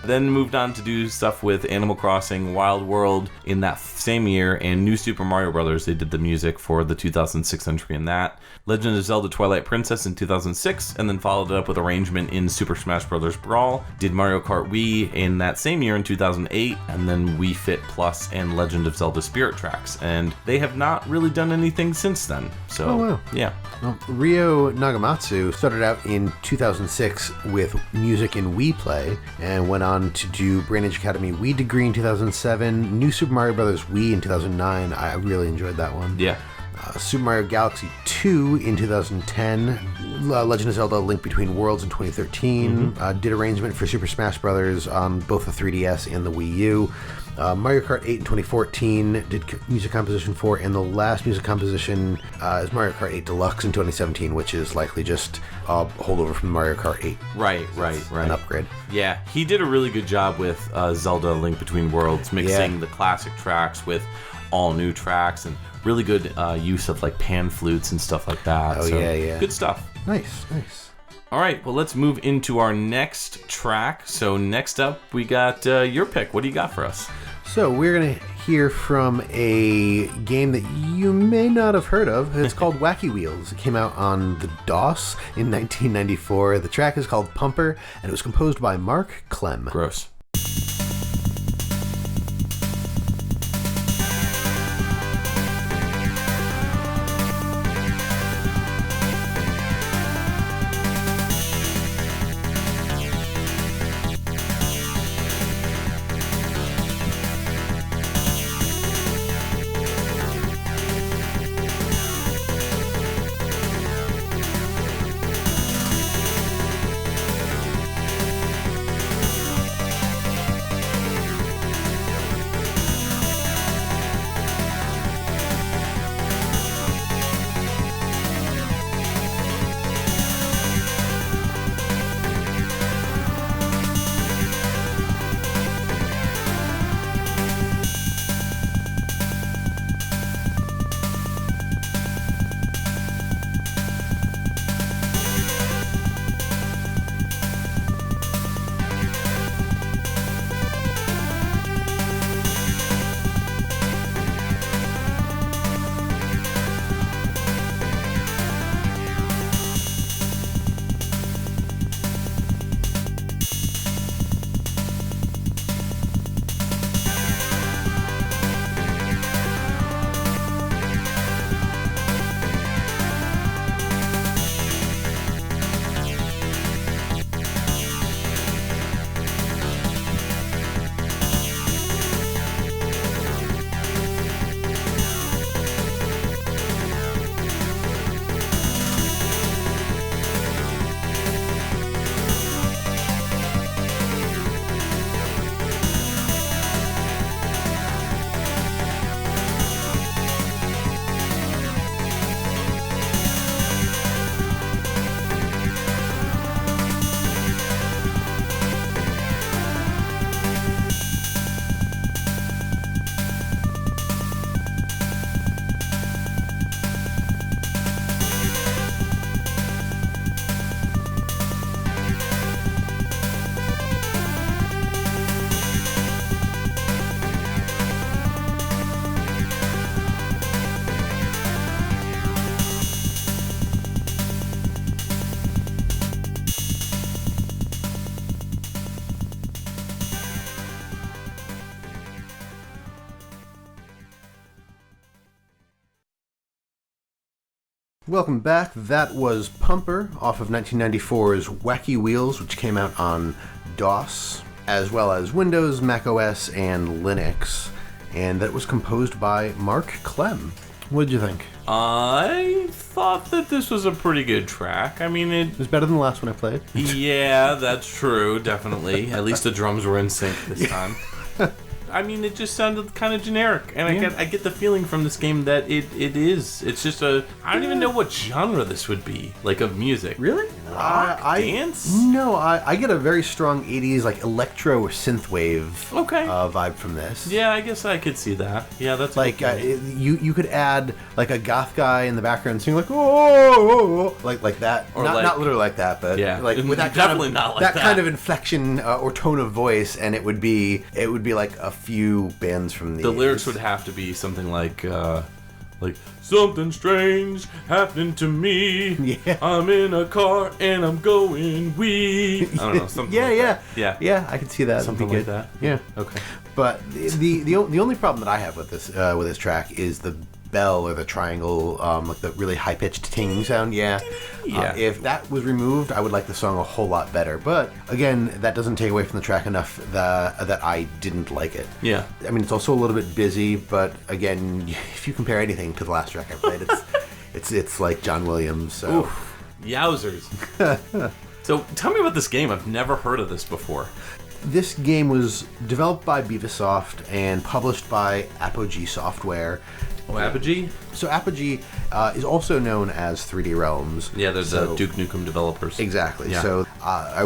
Then moved on to do stuff with Animal Crossing, Wild World in that same year, and New Super Mario Bros. They did the music for the 2006 entry in that. Legend of Zelda Twilight Princess in 2006, and then followed it up with arrangement in Super Smash Bros. Brawl. Did Mario Kart Wii in that same year in 2008, and then Wii Fit Plus and Legend of Zelda Spirit Tracks. And they have not really done anything since then. So, yeah. Well, Ryo Nagamatsu started out in 2006 with music in Wii Play, and went on to do Brain Age Academy Wii Degree in 2007, New Super Mario Bros. Wii in 2009. I really enjoyed that one. Yeah. Super Mario Galaxy 2 in 2010, Legend of Zelda Link Between Worlds in 2013, did arrangement for Super Smash Bros. On both the 3DS and the Wii U. Mario Kart 8 in 2014, did music composition for, and the last music composition is Mario Kart 8 Deluxe in 2017, which is likely just a holdover from Mario Kart 8. Right. An upgrade. Yeah, he did a really good job with Zelda Link Between Worlds, mixing the classic tracks with all new tracks, and really good use of pan flutes and stuff like that. Oh, yeah. Good stuff. Nice. All right, well, let's move into our next track. So next up, we got your pick. What do you got for us? So we're going to hear from a game that you may not have heard of. It's called Wacky Wheels. It came out on the DOS in 1994. The track is called Pumper, and it was composed by Mark Clem. Gross. Welcome back. That was Pumper off of 1994's Wacky Wheels, which came out on DOS, as well as Windows, Mac OS, and Linux. And that was composed by Mark Clem. What did you think? I thought that this was a pretty good track. I mean, It was better than the last one I played. Yeah, that's true, definitely. At least the drums were in sync this time. I mean, it just sounded kind of generic, and I get the feeling from this game that it is. It's just I don't even know what genre this would be, like, of music. Really? Rock? Dance? No, I get a very strong 80s, like, electro synthwave vibe from this. Yeah, I guess I could see that. Yeah, that's like you could add like a goth guy in the background singing like oh, like that, or not literally like that, but like with that definitely not like that kind of inflection or tone of voice, and it would be like a few bands from the 80s. Lyrics would have to be something like something strange happened to me. Yeah. I'm in a car and I'm going wee. I don't know, something like that. Yeah, I could see that. Something like that. Yeah. Okay. But the only problem that I have with this track is the bell or the triangle, like the really high pitched ting sound. Yeah. If that was removed, I would like the song a whole lot better. But again, that doesn't take away from the track enough that I didn't like it. Yeah. I mean, it's also a little bit busy, but again, if you compare anything to the last track I played, it's like John Williams. So. Oof. Yowzers. So tell me about this game. I've never heard of this before. This game was developed by Beavisoft and published by Apogee Software. Oh, Apogee? So Apogee is also known as 3D Realms. Yeah, there's Duke Nukem developers. Exactly. Yeah. So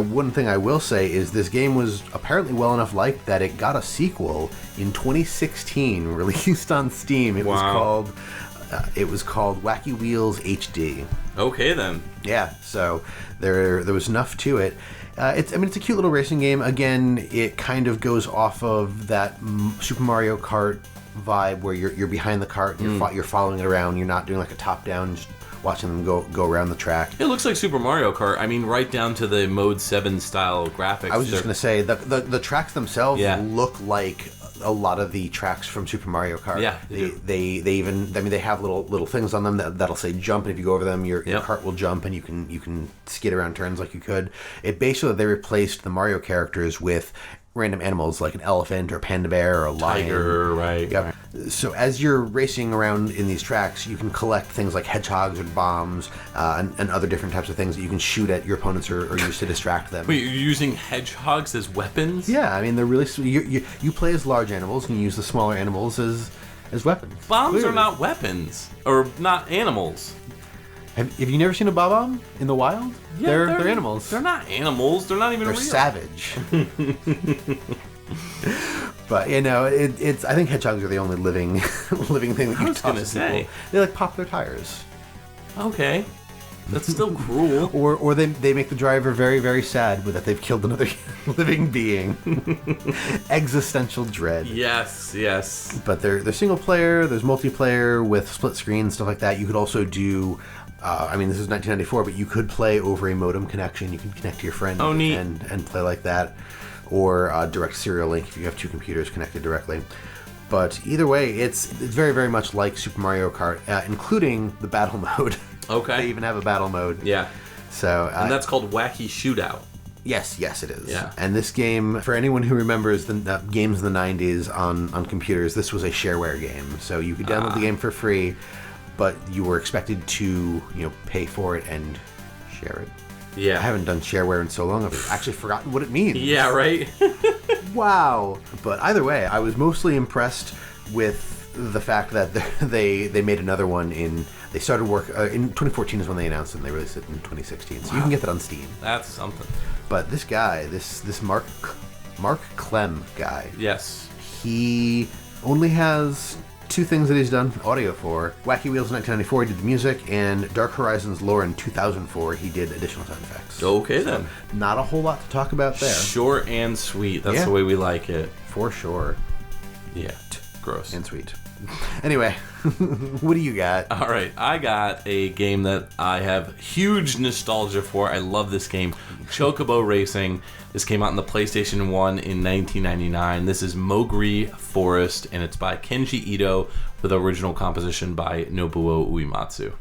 one thing I will say is this game was apparently well enough liked that it got a sequel in 2016, released on Steam. It was called Wacky Wheels HD. Okay, then. Yeah. So there was enough to it. It's a cute little racing game. Again, it kind of goes off of that Super Mario Kart vibe where you're behind the cart, you're following it around. You're not doing like a top down, just watching them go around the track. It looks like Super Mario Kart. I mean, right down to the Mode 7 style graphics. I was just going to say the tracks themselves look like a lot of the tracks from Super Mario Kart. Yeah, they even they have little things on them that'll say jump, and if you go over them, your cart will jump, and you can skid around turns like you could. It basically, they replaced the Mario characters with random animals like an elephant or panda bear or a lion. Tiger, right. Yep. So as you're racing around in these tracks, you can collect things like hedgehogs or bombs and other different types of things that you can shoot at your opponents or use to distract them. Wait, you're using hedgehogs as weapons? Yeah, I mean, they're really... You play as large animals and you use the smaller animals as weapons. Bombs Clearly. are not weapons. Or not animals. Have you never seen a bob-omb in the wild? Yeah, they're animals. They're not animals. They're not even They're real. savage. But it's. I think hedgehogs are the only living thing that you was toss gonna at say. people. They like pop their tires. Okay. That's still cruel. Or they make the driver very, very sad with that they've killed another living being. Existential dread. Yes. But they're single player. There's multiplayer with split screen, stuff like that. You could also do. This is 1994, but you could play over a modem connection. You can connect to your friend and play like that, or direct serial link if you have two computers connected directly. But either way, it's very, very much like Super Mario Kart, including the battle mode. Okay. They even have a battle mode. Yeah. So and that's called Wacky Shootout. Yes, it is. Yeah. And this game, for anyone who remembers the games in the 90s on computers, this was a shareware game. So you could download the game for free, but you were expected to, pay for it and share it. Yeah. I haven't done shareware in so long, I've actually forgotten what it means. Yeah, right? Wow. But either way, I was mostly impressed with the fact that they made another one they started work in 2014 is when they announced it, and they released it in 2016. So you can get that on Steam. That's something. But this guy, this Mark Clem guy. Yes. He only has two things that he's done audio for. Wacky Wheels in 1994, he did the music, and Dark Horizons lore in 2004, he did additional sound effects. Okay, then. Not a whole lot to talk about there. Short and sweet. That's the way we like it. For sure. Yeah. Gross. And sweet. Anyway, what do you got? All right, I got a game that I have huge nostalgia for. I love this game, Chocobo Racing. This came out on the PlayStation 1 in 1999. This is Moguri Forest, and it's by Kenji Ito with original composition by Nobuo Uematsu.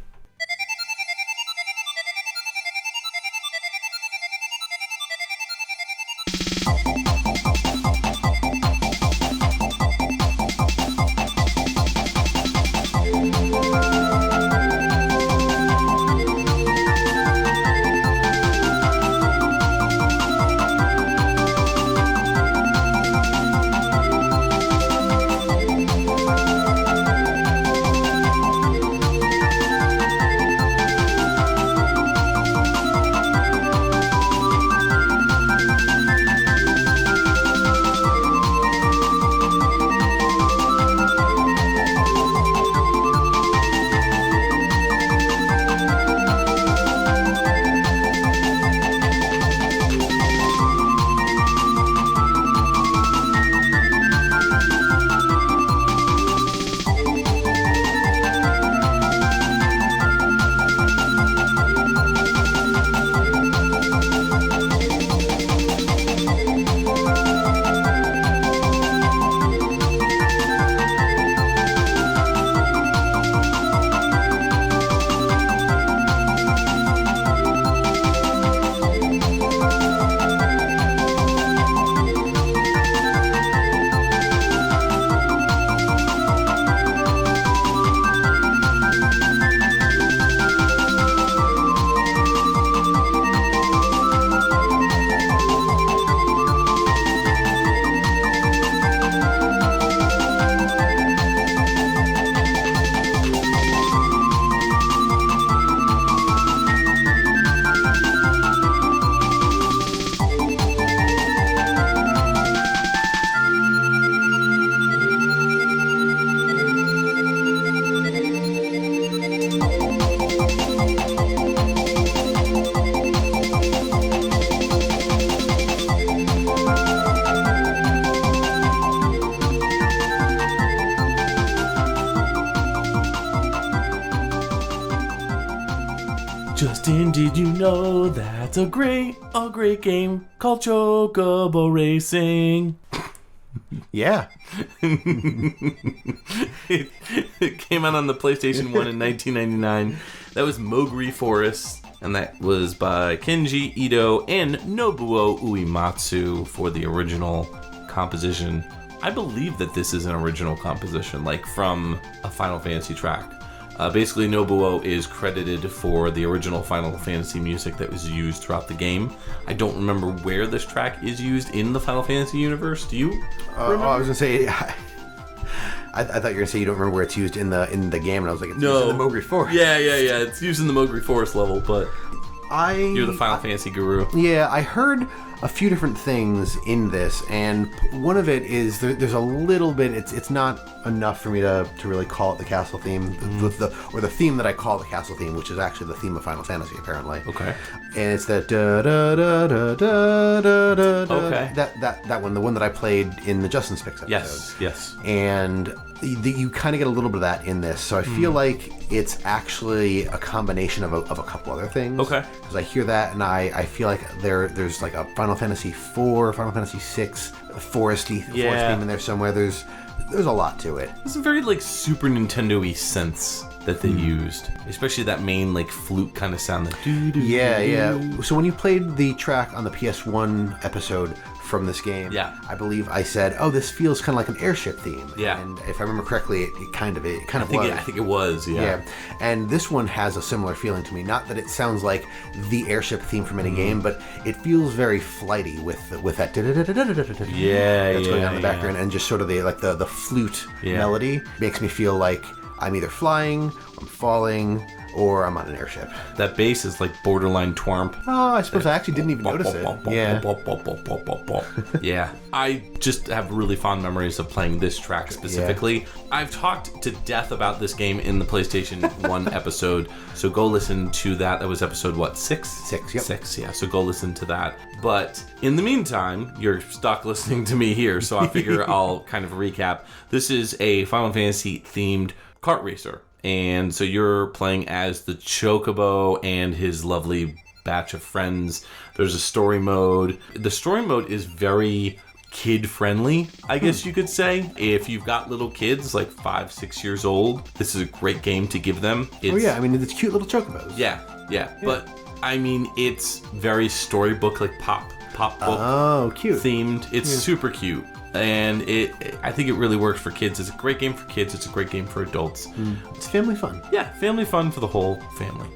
Justin, did you know that's a great game called Chocobo Racing? Yeah. It came out on the PlayStation 1 in 1999. That was Moguri Forest, and that was by Kenji Ito and Nobuo Uematsu for the original composition. I believe that this is an original composition, like from a Final Fantasy track. Basically, Nobuo is credited for the original Final Fantasy music that was used throughout the game. I don't remember where this track is used in the Final Fantasy universe. Do you remember? I was going to say... I thought you were going to say you don't remember where it's used in the game, and I was like, it's used in the Moguri Forest. Yeah. It's used in the Moguri Forest level, but you're the Final Fantasy guru. Yeah, I heard a few different things in this, and one of it is there's a little bit. It's not enough for me to really call it the castle theme, or the theme that I call the castle theme, which is actually the theme of Final Fantasy, apparently. Okay. And it's that da da da da da da da. Okay. That one, the one that I played in the Justin Spix episode. Yes. And you kind of get a little bit of that in this, so I feel like it's actually a combination of a couple other things. Okay. Because I hear that, and I feel like there's like a Final Fantasy 4, Final Fantasy 6, forest theme in there somewhere. There's a lot to it. It's a very like Super Nintendo-y sense that they used, especially that main like flute kind of sound. That Yeah. So when you played the track on the PS1 episode from this game, I believe I said, "Oh, this feels kind of like an airship theme." Yeah. And if I remember correctly, it kind of was. I think it was. Yeah. And this one has a similar feeling to me. Not that it sounds like the airship theme from any game, but it feels very flighty with that that's going on in the background, and just sort of the flute melody makes me feel like I'm either flying, I'm falling, or I'm on an airship. That bass is like borderline twamp. Oh, I suppose I actually didn't even notice it. Yeah. I just have really fond memories of playing this track specifically. Yeah. I've talked to death about this game in the PlayStation 1 episode, so go listen to that. That was episode, what, 6? 6, yep. 6, yeah, so go listen to that. But in the meantime, you're stuck listening to me here, so I figure I'll kind of recap. This is a Final Fantasy-themed kart racer. And so you're playing as the Chocobo and his lovely batch of friends. There's a story mode. The story mode is very kid-friendly, I guess you could say. If you've got little kids, like 5-6 years old, this is a great game to give them. I mean, it's cute little Chocobos. Yeah. But, I mean, it's very storybook, like pop book cute. themed. It's super cute. And I think it really works for kids. It's a great game for kids. It's a great game for adults. It's family fun. Yeah, family fun for the whole family.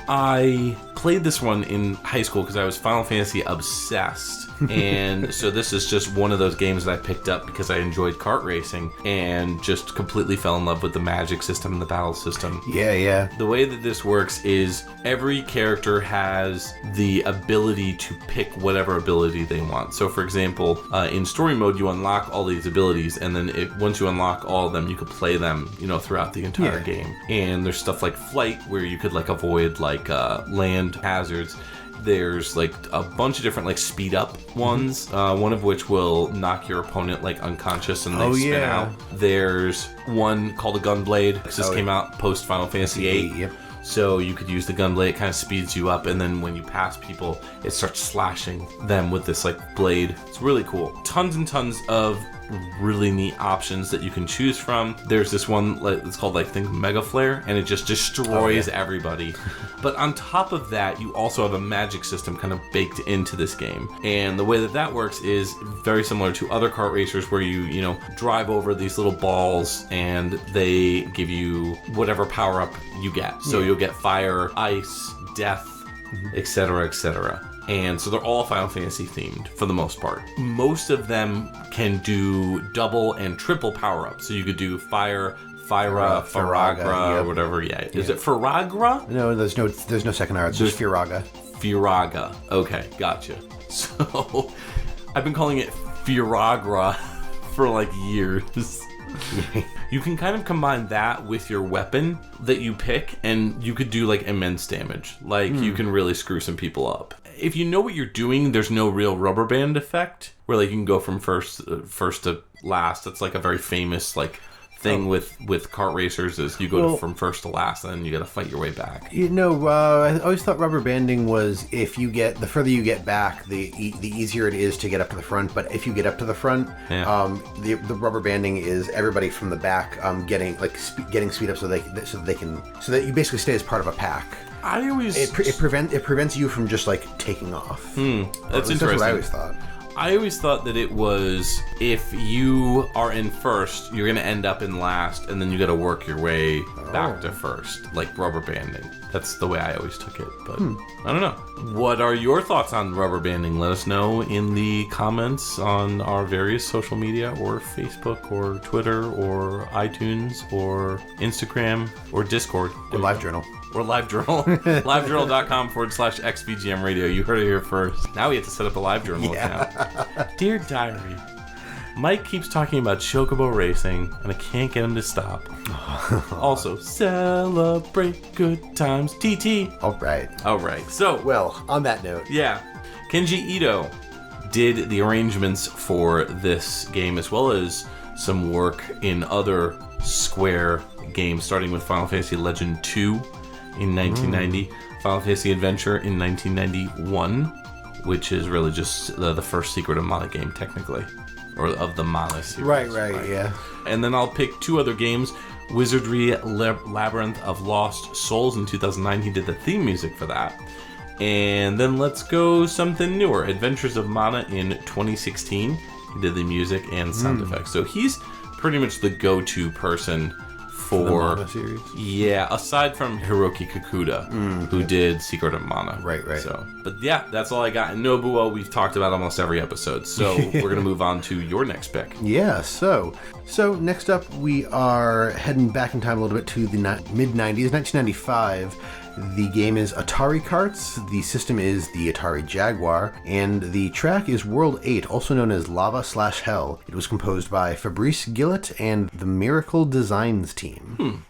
I played this one in high school because I was Final Fantasy obsessed. And so this is just one of those games that I picked up because I enjoyed kart racing and just completely fell in love with the magic system and the battle system. Yeah. The way that this works is every character has the ability to pick whatever ability they want. So for example, in story mode, you unlock all these abilities, and then once you unlock all of them, you could play them, throughout the entire game. And there's stuff like flight, where you could like avoid like land hazards. There's like a bunch of different like speed up ones, one of which will knock your opponent like unconscious and they spin out. There's one called a Gunblade, because this came out post Final Fantasy VIII. Yep. So you could use the Gunblade, it kind of speeds you up, and then when you pass people, it starts slashing them with this like blade. It's really cool. Tons and tons of really neat options that you can choose from. There's this one it's called Mega Flare, and it just destroys everybody. But on top of that, you also have a magic system kind of baked into this game. And the way that works is very similar to other kart racers, where you drive over these little balls and they give you whatever power up you get. So you'll get fire, ice, death, etc., etc. And so they're all Final Fantasy themed for the most part. Most of them can do double and triple power-ups. So you could do fire, Firaga, or whatever. Yeah. Is it Firagra? No, there's no second R. It's just Firaga. Firaga. Okay, gotcha. So I've been calling it Firagra for like years. You can kind of combine that with your weapon that you pick, and you could do like immense damage. Like you can really screw some people up. If you know what you're doing, there's no real rubber band effect where like you can go from first to last. That's like a very famous like thing with kart racers is you go from first to last, and then you got to fight your way back. I always thought rubber banding was the further you get back, the easier it is to get up to the front. But if you get up to the front, the rubber banding is everybody from the back getting speed up so that you basically stay as part of a pack. It prevents you from just like taking off. That's interesting. That's what I always thought. I always thought that it was if you are in first, you're going to end up in last, and then you got to work your way back to first, like rubber banding. That's the way I always took it, but I don't know. What are your thoughts on rubber banding? Let us know in the comments on our various social media, or Facebook, or Twitter, or iTunes, or Instagram, or Discord. Or LiveJournal. Or LiveJournal. LiveJournal.com/XVGM Radio. You heard it here first. Now we have to set up a LiveJournal account. Dear Diary, Mike keeps talking about Chocobo Racing, and I can't get him to stop. Also, celebrate good times, TT. All right. So, well, on that note. Yeah. Kenji Ito did the arrangements for this game, as well as some work in other Square games, starting with Final Fantasy Legend 2 in 1990, Final Fantasy Adventure in 1991, which is really just the first Secret of Mana game, technically, or of the Mana series. Right, yeah. And then I'll pick two other games. Wizardry Labyrinth of Lost Souls in 2009, he did the theme music for that. And then let's go something newer, Adventures of Mana in 2016, he did the music and sound effects. So he's pretty much the go-to person for the Mana series. Yeah, aside from Hiroki Kikuta, who did Secret of Mana. Right. So, but yeah, that's all I got. And Nobuo, we've talked about almost every episode. So we're gonna move on to your next pick. Yeah. So next up, we are heading back in time a little bit to the mid-90s, 1995. The game is Atari Karts, the system is the Atari Jaguar, and the track is World 8, also known as Lava/Hell. It was composed by Fabrice Gillett and the Miracle Designs team.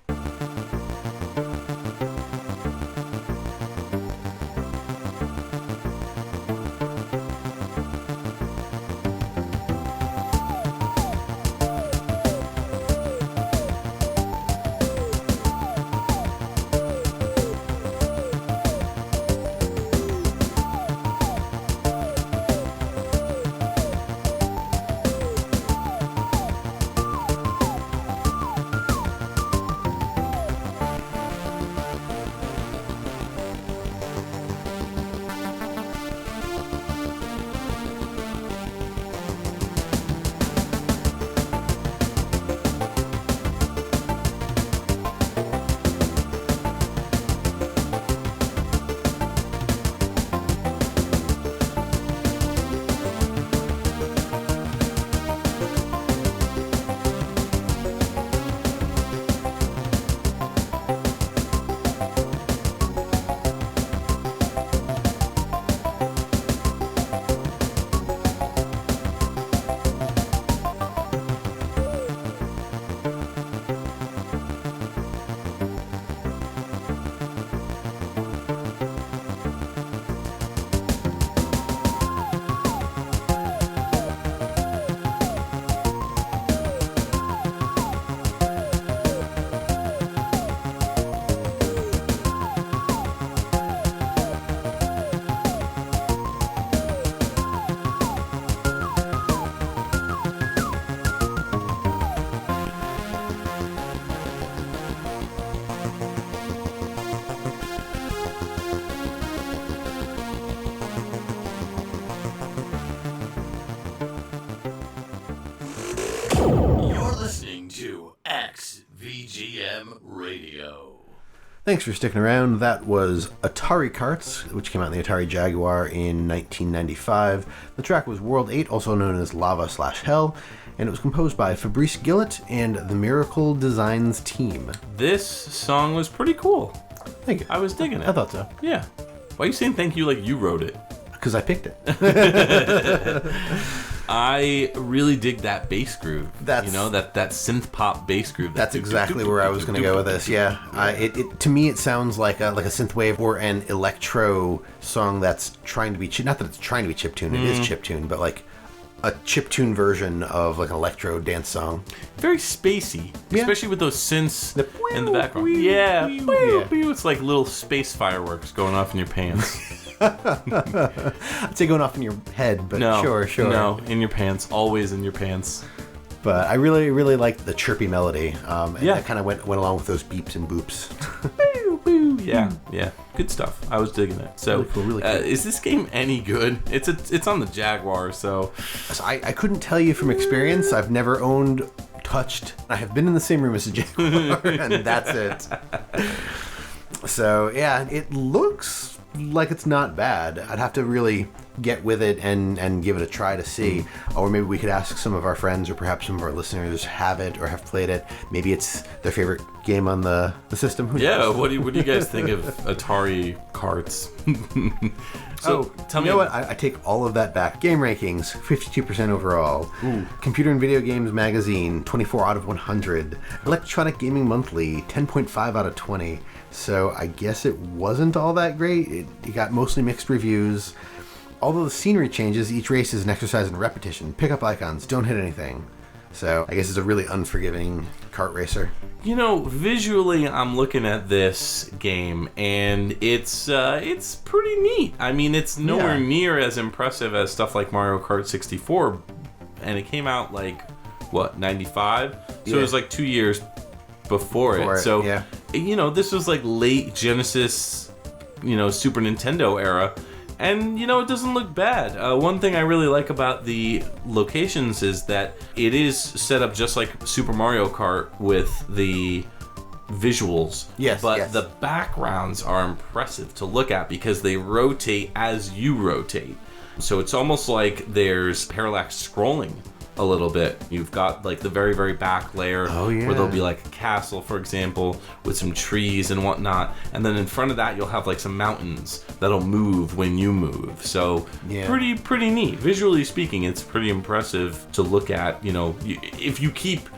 XVGM Radio. Thanks for sticking around. That was Atari Karts, which came out in the Atari Jaguar in 1995. The track was World 8, also known as Lava/Hell, and it was composed by Fabrice Gillett and the Miracle Designs team. This song was pretty cool. Thank you. I was digging it. I thought so. Yeah. Why are you saying thank you like you wrote it? Because I picked it. I really dig that bass groove. That's, that synth pop bass groove. That's exactly where I was going to go with this. Yeah, to me it sounds like a synthwave or an electro song that's trying to be not that it's trying to be chiptune. It is chiptune, but like a chiptune version of like an electro dance song. Very spacey, especially with those synths in the background. Yeah. It's like little space fireworks going off in your pants. I'd say going off in your head, but No, sure. No, in your pants, always in your pants. But I really, really liked the chirpy melody. And that kind of went along with those beeps and boops. Yeah, good stuff. I was digging it. So, really cool. Is this game any good? It's on the Jaguar, so I couldn't tell you from experience. I've never owned, touched. I have been in the same room as a Jaguar, and that's it. So yeah, it looks like it's not bad. I'd have to really get with it and give it a try to see. Or maybe we could ask some of our friends or perhaps some of our listeners have it or have played it. Maybe it's their favorite game on the system. Who knows? What do you guys think of Atari karts? Tell me. You know what? I take all of that back. Game rankings, 52% overall. Computer and Video Games Magazine, 24 out of 100. Electronic Gaming Monthly, 10.5 out of 20. So I guess it wasn't all that great. It got mostly mixed reviews. Although the scenery changes, each race is an exercise in repetition. Pick up icons, don't hit anything. So I guess it's a really unforgiving kart racer. You know, visually, I'm looking at this game, and it's pretty neat. I mean, it's nowhere near as impressive as stuff like Mario Kart 64, and it came out like, 95? So it was like 2 years before it. So, this was like late Genesis, Super Nintendo era. And, it doesn't look bad. One thing I really like about the locations is that it is set up just like Super Mario Kart with the visuals. Yes, but the backgrounds are impressive to look at because they rotate as you rotate. So it's almost like there's parallax scrolling a little bit. You've got like the very, very back layer where there'll be like a castle, for example, with some trees and whatnot. And then in front of that, you'll have like some mountains that'll move when you move. So pretty neat. Visually speaking, it's pretty impressive to look at, if you keep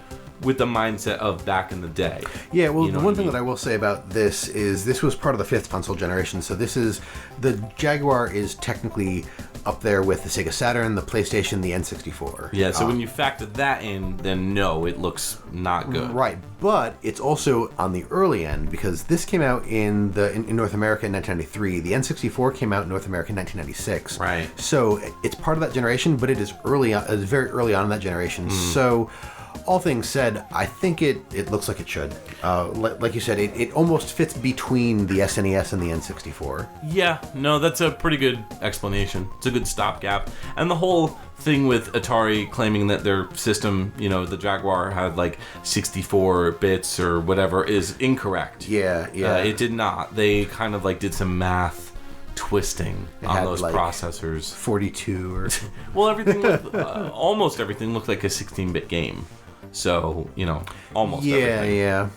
with the mindset of back in the day. Yeah, well, the one thing that I will say about this is this was part of the 5th console generation, so the Jaguar is technically up there with the Sega Saturn, the PlayStation, the N64. Yeah, so when you factor that in, then no, it looks not good. Right, but it's also on the early end because this came out in North America in 1993. The N64 came out in North America in 1996. Right. So it's part of that generation, but it is very early on in that generation. So all things said, I think it looks like it should. Like you said, it almost fits between the SNES and the N64. Yeah, no, that's a pretty good explanation. It's a good stopgap. And the whole thing with Atari claiming that their system, the Jaguar had like 64 bits or whatever is incorrect. Yeah. It did not. They kind of like did some math twisting on those like processors. 42 or... Well, everything almost everything looked like a 16-bit game. So, almost everything. Yeah.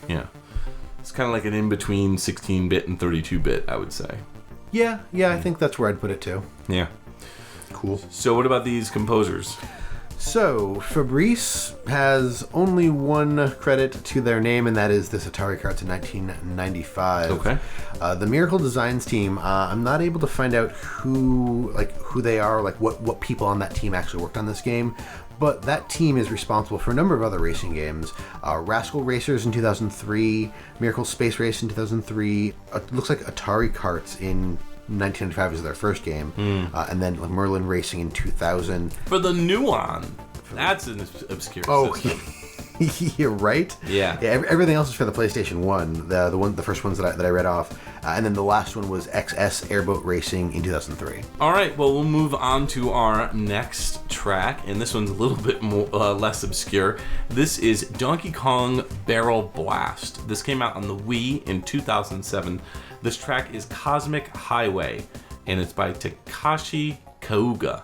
It's kind of like an in-between 16-bit and 32-bit, I would say. Yeah, I think that's where I'd put it too. Yeah. Cool. So what about these composers? So, Fabrice has only one credit to their name, and that is this Atari Karts in 1995. Okay. The Miracle Designs team, I'm not able to find out who they are, like what people on that team actually worked on this game, but that team is responsible for a number of other racing games. Rascal Racers in 2003, Miracle Space Race in 2003, it looks like Atari Karts in 1995 was their first game, and then Merlin Racing in 2000. For the new one, that's an obscure system. You're right. Yeah. Everything else is for the PlayStation 1. The first ones that I read off, and then the last one was XS Airboat Racing in 2003. All right. Well, we'll move on to our next track, and this one's a little bit more less obscure. This is Donkey Kong Barrel Blast. This came out on the Wii in 2007. This track is Cosmic Highway, and it's by Takashi Kauga.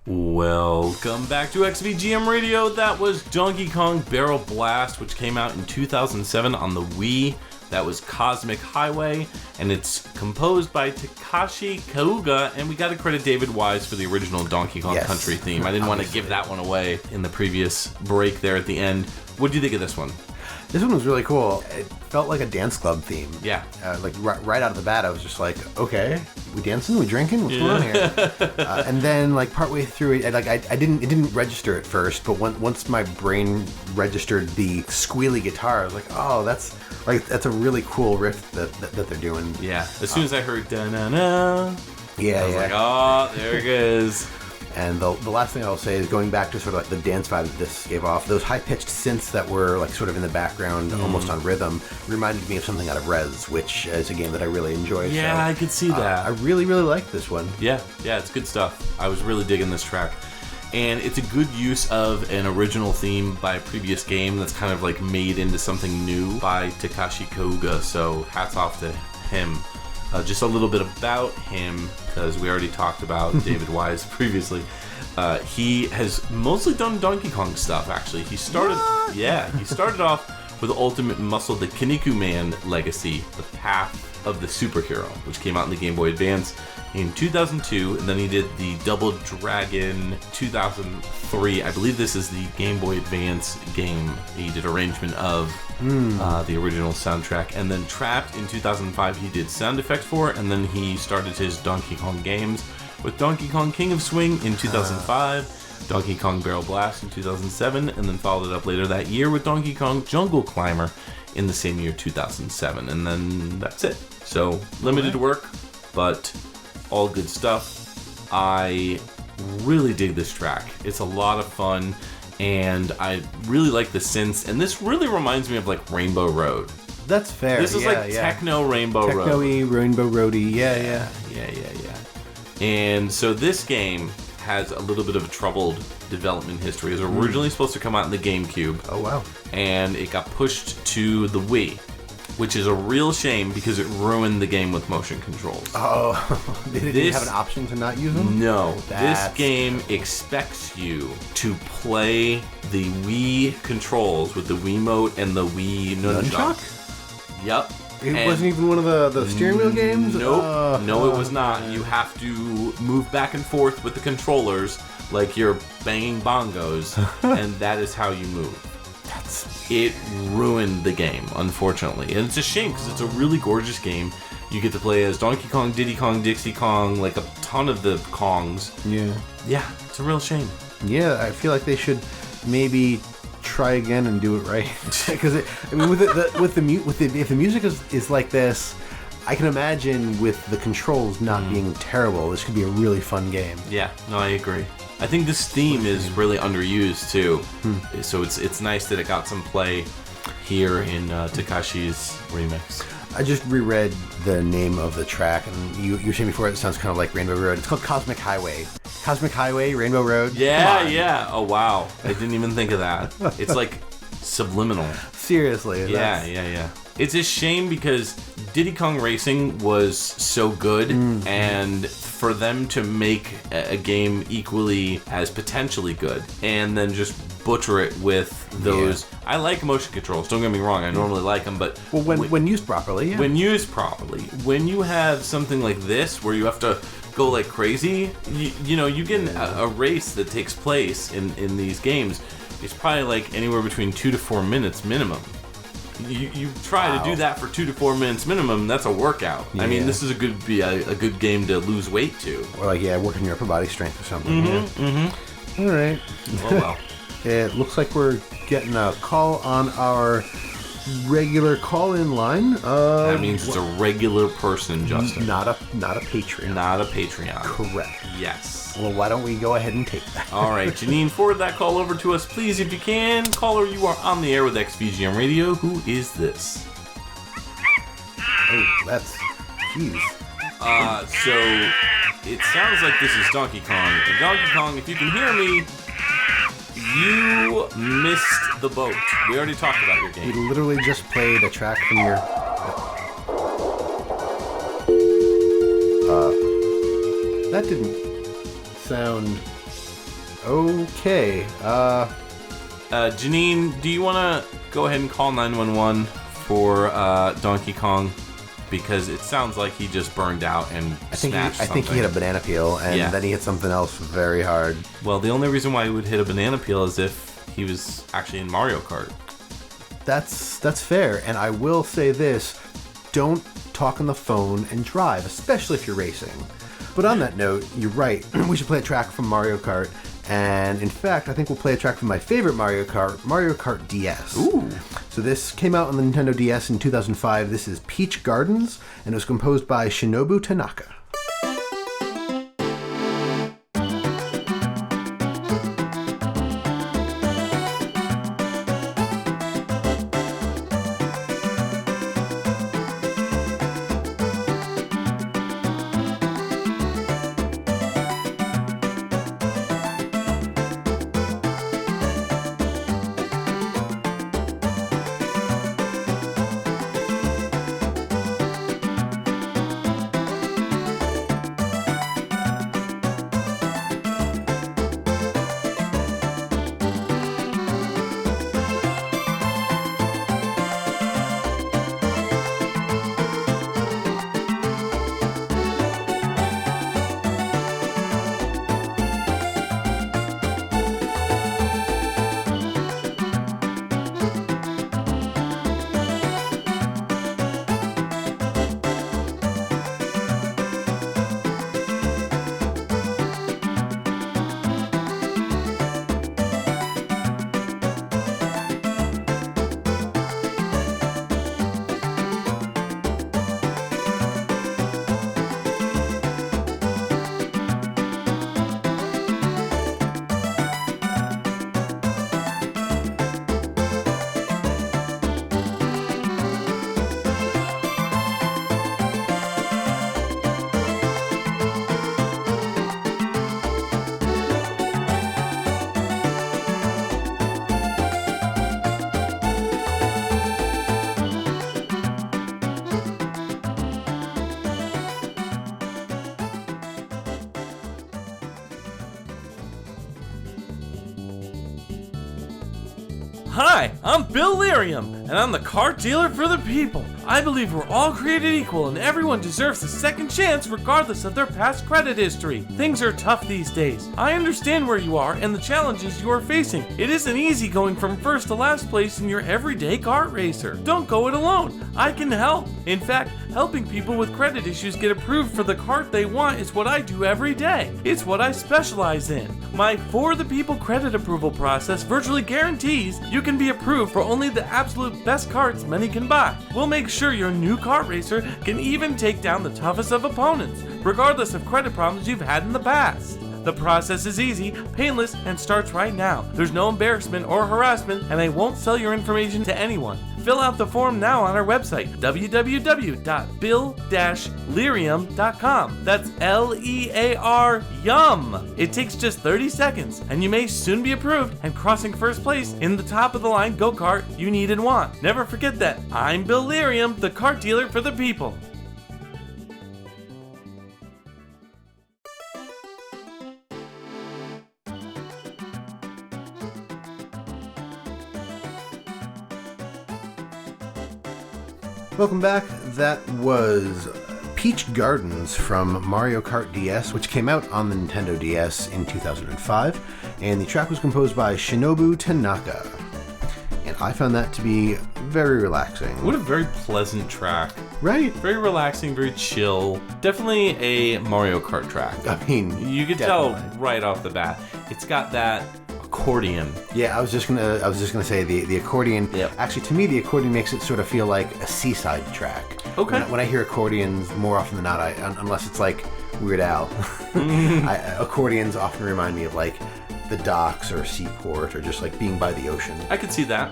Welcome back to XVGM Radio. That was Donkey Kong Barrel Blast, which came out in 2007 on the Wii. That was Cosmic Highway, and it's composed by Takashi Kauga, and we got to credit David Wise for the original Donkey Kong Country theme. I didn't want to give that one away in the previous break there at the end. What do you think of this one? This one was really cool. It felt like a dance club theme. Yeah. Right out of the bat, I was just like, okay, we dancing, we drinking, what's going on here? And then partway through it, it didn't register at first, but once my brain registered the squealy guitar, I was like, oh, that's a really cool riff that they're doing. Yeah. As soon as I heard da-na-na, I was like, oh, there it is. And the last thing I'll say is going back to sort of the dance vibe that this gave off, those high-pitched synths that were sort of in the background, almost on rhythm, reminded me of something out of Rez, which is a game that I really enjoyed. Yeah, so, I could see that. I really, really like this one. Yeah, it's good stuff. I was really digging this track. And it's a good use of an original theme by a previous game that's kind of made into something new by Takashi Kauga, so hats off to him. Just a little bit about him, because we already talked about David Wise previously. He has mostly done Donkey Kong stuff, actually. He started off with Ultimate Muscle, the Kinniku Man Legacy, the Path of the Superhero, which came out in the Game Boy Advance in 2002, and then he did the Double Dragon 2003. I believe this is the Game Boy Advance game. He did arrangement of the original soundtrack, and then Trapped in 2005 he did sound effects for, and then he started his Donkey Kong games with Donkey Kong King of Swing in 2005, Donkey Kong Barrel Blast in 2007, and then followed it up later that year with Donkey Kong Jungle Climber in the same year, 2007, and then that's it. So limited work, but all good stuff. I really dig this track. It's a lot of fun, and I really like the synths, and this really reminds me of Rainbow Road. That's fair. This is techno Rainbow Road. Techno-y, Rainbow Roady, yeah. And so this game has a little bit of a troubled development history. It was originally supposed to come out in the GameCube. Oh, wow. And it got pushed to the Wii, which is a real shame because it ruined the game with motion controls. Oh, they didn't have an option to not use them? No. This game expects you to play the Wii controls with the Wiimote and the Wii Nunchuck. Yep. It wasn't even one of the steering wheel games? Nope. No, it was not. You have to move back and forth with the controllers like you're banging bongos, and that is how you move. It ruined the game, unfortunately. And it's a shame because it's a really gorgeous game. You get to play as Donkey Kong, Diddy Kong, Dixie Kong, a ton of the Kongs. Yeah, it's a real shame. Yeah, I feel like they should maybe try again and do it right. Because if the music is like this, I can imagine with the controls not being terrible, this could be a really fun game. Yeah, no, I agree. I think this theme is really underused too, so it's nice that it got some play here in Takashi's remix. I just reread the name of the track, and you were saying before it sounds kind of like Rainbow Road. It's called Cosmic Highway. Cosmic Highway, Rainbow Road. Yeah. Oh wow, I didn't even think of that. It's subliminal. Seriously. Yeah. It's a shame because Diddy Kong Racing was so good, and for them to make a game equally as potentially good and then just butcher it with those. Yeah. I like motion controls, don't get me wrong, I normally like them, but when used properly, when you have something like this where you have to go like crazy, you get a race that takes place in these games, it's probably anywhere between 2 to 4 minutes minimum. You try to do that for 2 to 4 minutes minimum, that's a workout. Yeah. I mean, this is a good game to lose weight to. Or working your upper body strength or something. All right. Oh well. It looks like we're getting a call on our regular call-in line. That means it's a regular person, Justin. Not a Patreon. Not a Patreon. Correct. Yes. Well, why don't we go ahead and take that? All right, Janine, forward that call over to us, please, if you can. Caller, you are on the air with XVGM Radio. Who is this? Oh, that's... Jeez. So, it sounds like this is Donkey Kong. And Donkey Kong, if you can hear me, you missed the boat. We already talked about your game. We literally just played a track from your... That didn't sound Okay. Janine, do you want to go ahead and call 911 for Donkey Kong? Because it sounds like he just burned out and smashed something. I think he hit a banana peel, and then he hit something else very hard. Well, the only reason why he would hit a banana peel is if he was actually in Mario Kart. That's fair, and I will say this. Don't talk on the phone and drive, especially if you're racing. But on that note, you're right. We should play a track from Mario Kart. And in fact, I think we'll play a track from my favorite Mario Kart DS. Ooh. So this came out on the Nintendo DS in 2005. This is Peach Gardens, and it was composed by Shinobu Tanaka. Hi, I'm Bill Lyrium, and I'm the kart dealer for the people. I believe we're all created equal and everyone deserves a second chance regardless of their past credit history. Things are tough these days. I understand where you are and the challenges you are facing. It isn't easy going from first to last place in your everyday kart racer. Don't go it alone. I can help. In fact, helping people with credit issues get approved for the kart they want is what I do every day. It's what I specialize in. My For the People credit approval process virtually guarantees you can be approved for only the absolute best karts money can buy. We'll make sure your new kart racer can even take down the toughest of opponents, regardless of credit problems you've had in the past. The process is easy, painless, and starts right now. There's no embarrassment or harassment, and I won't sell your information to anyone. Fill out the form now on our website, www.bill-lyrium.com. That's L-E-A-R-YUM. It takes just 30 seconds, and you may soon be approved and crossing first place in the top-of-the-line go-kart you need and want. Never forget that I'm Bill Lyrium, the kart dealer for the people. Welcome back. That was Peach Gardens from Mario Kart DS, which came out on the Nintendo DS in 2005, and the track was composed by Shinobu Tanaka. And I found that to be very relaxing. What a very pleasant track. Right? Very relaxing, very chill. Definitely a Mario Kart track. I mean, you could tell right off the bat. It's got that accordion. Yeah, I was just gonna say the accordion. Yep. Actually, to me, the accordion makes it sort of feel like a seaside track. Okay. When I hear accordions, more often than not, unless it's like Weird Al, accordions often remind me of like the docks or seaport or just like being by the ocean. I could see that.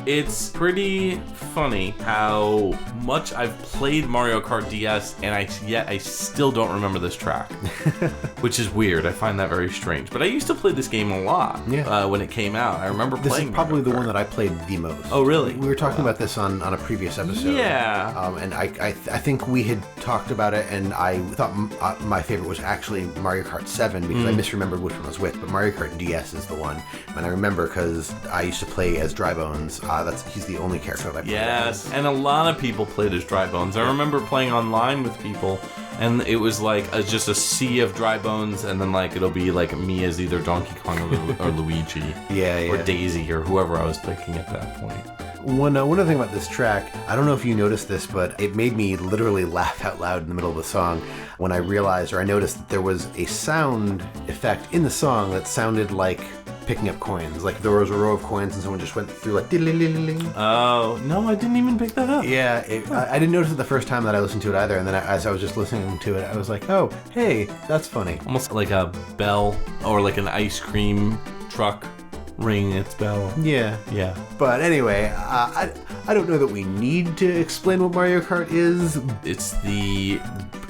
It's pretty funny how much I've played Mario Kart DS, and yet I still don't remember this track, which is weird. I find that very strange. But I used to play this game a lot when it came out. I remember playing. This is probably the one that I played the most. Oh, really? We were talking about this on a previous episode. Yeah. And I think we had talked about it, and I thought my favorite was actually Mario Kart 7 because I misremembered which one I was with. But Mario Kart DS is the one, and I remember because I used to play as Dry Bones. He's the only character that I played. Yes, and a lot of people played as Dry Bones. I remember playing online with people, and it was like just a sea of Dry Bones, and then like it'll be like me as either Donkey Kong or Luigi, or Daisy or whoever I was picking at that point. One other thing about this track, I don't know if you noticed this, but it made me literally laugh out loud in the middle of the song when I noticed that there was a sound effect in the song that sounded like picking up coins. Like there was a row of coins and someone just went through like diddly-diddly-ding. Oh, no, I didn't even pick that up. Yeah, I didn't notice it the first time that I listened to it either, and then as I was just listening to it, I was like, oh, hey, that's funny. Almost like a bell or like an ice cream truck ring its bell. Yeah. But anyway, I don't know that we need to explain what Mario Kart is. It's the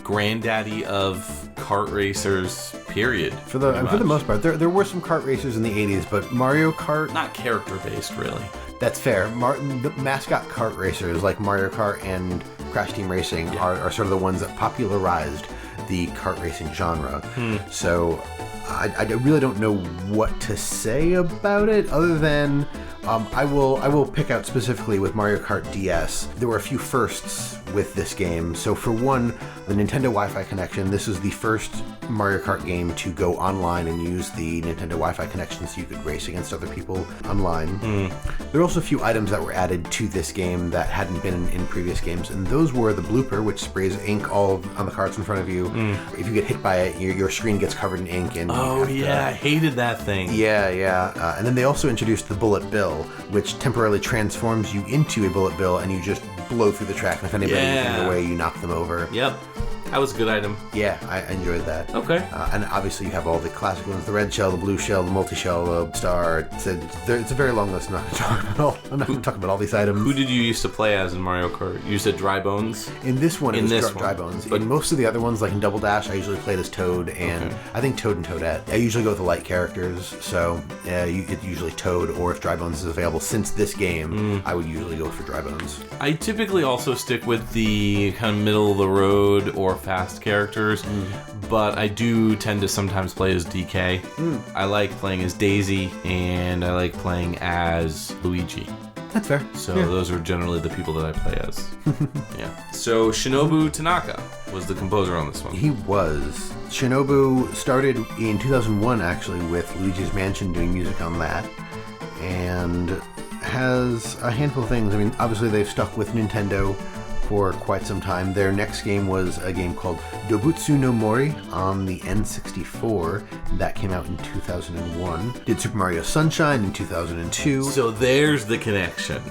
granddaddy of kart racers, period. For the most part. There were some kart racers in the 80s, but Mario Kart... Not character-based, really. That's fair. The mascot kart racers like Mario Kart and Crash Team Racing are sort of the ones that popularized the kart racing genre. So I really don't know what to say about it other than I will pick out specifically with Mario Kart DS. There were a few firsts with this game. So for one, the Nintendo Wi-Fi connection. This is the first Mario Kart game to go online and use the Nintendo Wi-Fi connection so you could race against other people online. There are also a few items that were added to this game that hadn't been in previous games, and those were the blooper, which sprays ink all on the carts in front of you. If you get hit by it, your screen gets covered in ink. And I hated that thing. Yeah. And then they also introduced the bullet bill, which temporarily transforms you into a bullet bill, and you just blow through the track, and if anybody is in the way, you knock them over. Yep. That was a good item. Yeah, I enjoyed that. Okay. And obviously you have all the classic ones, the red shell, the blue shell, the multi-shell, the star. It's a very long list. I'm not going to talk about all these items. Who did you used to play as in Mario Kart? You said Dry Bones? In this one, it was Dry Bones. But in most of the other ones, like in Double Dash, I usually played as Toad, and I think Toad and Toadette. I usually go with the light characters, so it's usually Toad, or if Dry Bones is available since this game, I would usually go for Dry Bones. I typically also stick with the kind of middle of the road or fast characters, but I do tend to sometimes play as DK. I like playing as Daisy, and I like playing as Luigi. That's fair. So those are generally the people that I play as. So Shinobu Tanaka was the composer on this one. He was. Shinobu started in 2001 actually with Luigi's Mansion doing music on that, and has a handful of things. I mean, obviously they've stuck with Nintendo for quite some time. Their next game was a game called Dobutsu no Mori on the N64. That came out in 2001. Did Super Mario Sunshine in 2002. So there's the connection.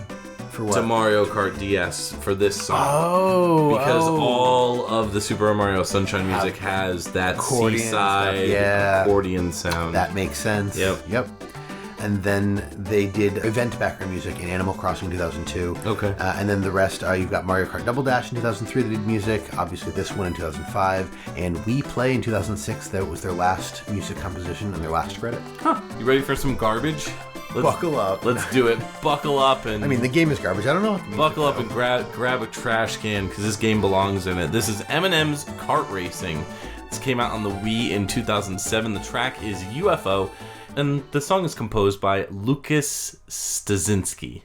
For what? To Mario Kart DS for this song. Because all of the Super Mario Sunshine music has that seaside accordion sound. That makes sense. Yep. And then they did event background music in Animal Crossing 2002. Okay. And then the rest, you've got Mario Kart Double Dash in 2003 that did music. Obviously this one in 2005. And We Play in 2006. That was their last music composition and their last credit. You ready for some garbage? Buckle up. Let's do it. Buckle up and... I mean, the game is garbage. I don't know. Buckle up and grab a trash can, because this game belongs in it. This is Eminem's Kart Racing. This came out on the Wii in 2007. The track is UFO. And the song is composed by Lucas Stasinski.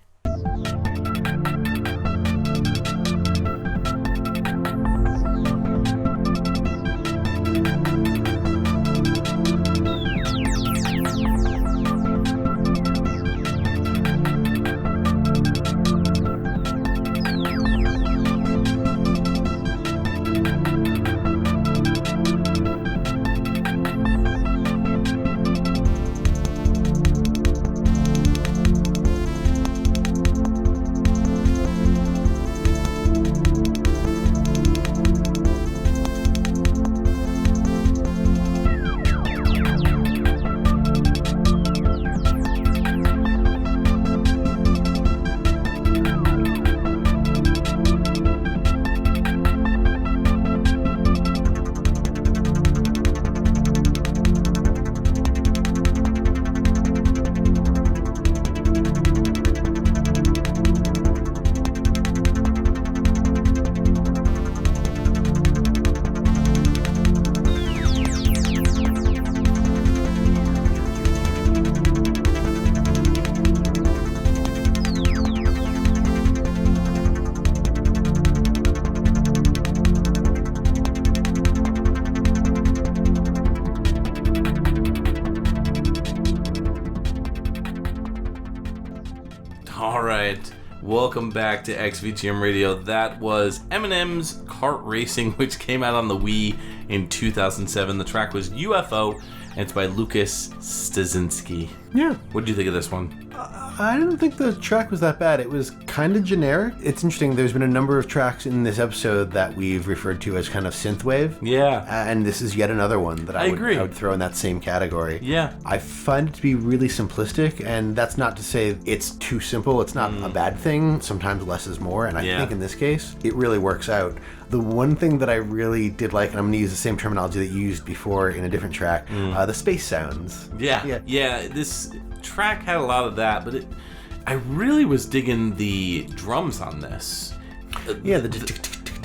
welcome back to XVGM Radio. That was Eminem's Kart Racing, which came out on the Wii in 2007. The track was UFO, and it's by Lukas Stasinski. Yeah. What did you think of this one? I didn't think the track was that bad. It was kind of generic. It's interesting. There's been a number of tracks in this episode that we've referred to as kind of synthwave. Yeah. And this is yet another one that I would throw in that same category. Yeah. I find it to be really simplistic, and that's not to say it's too simple. It's not a bad thing. Sometimes less is more, and I think in this case, it really works out. The one thing that I really did like, and I'm going to use the same terminology that you used before in a different track, the space sounds. Yeah, this track had a lot of that, but I really was digging the drums on this.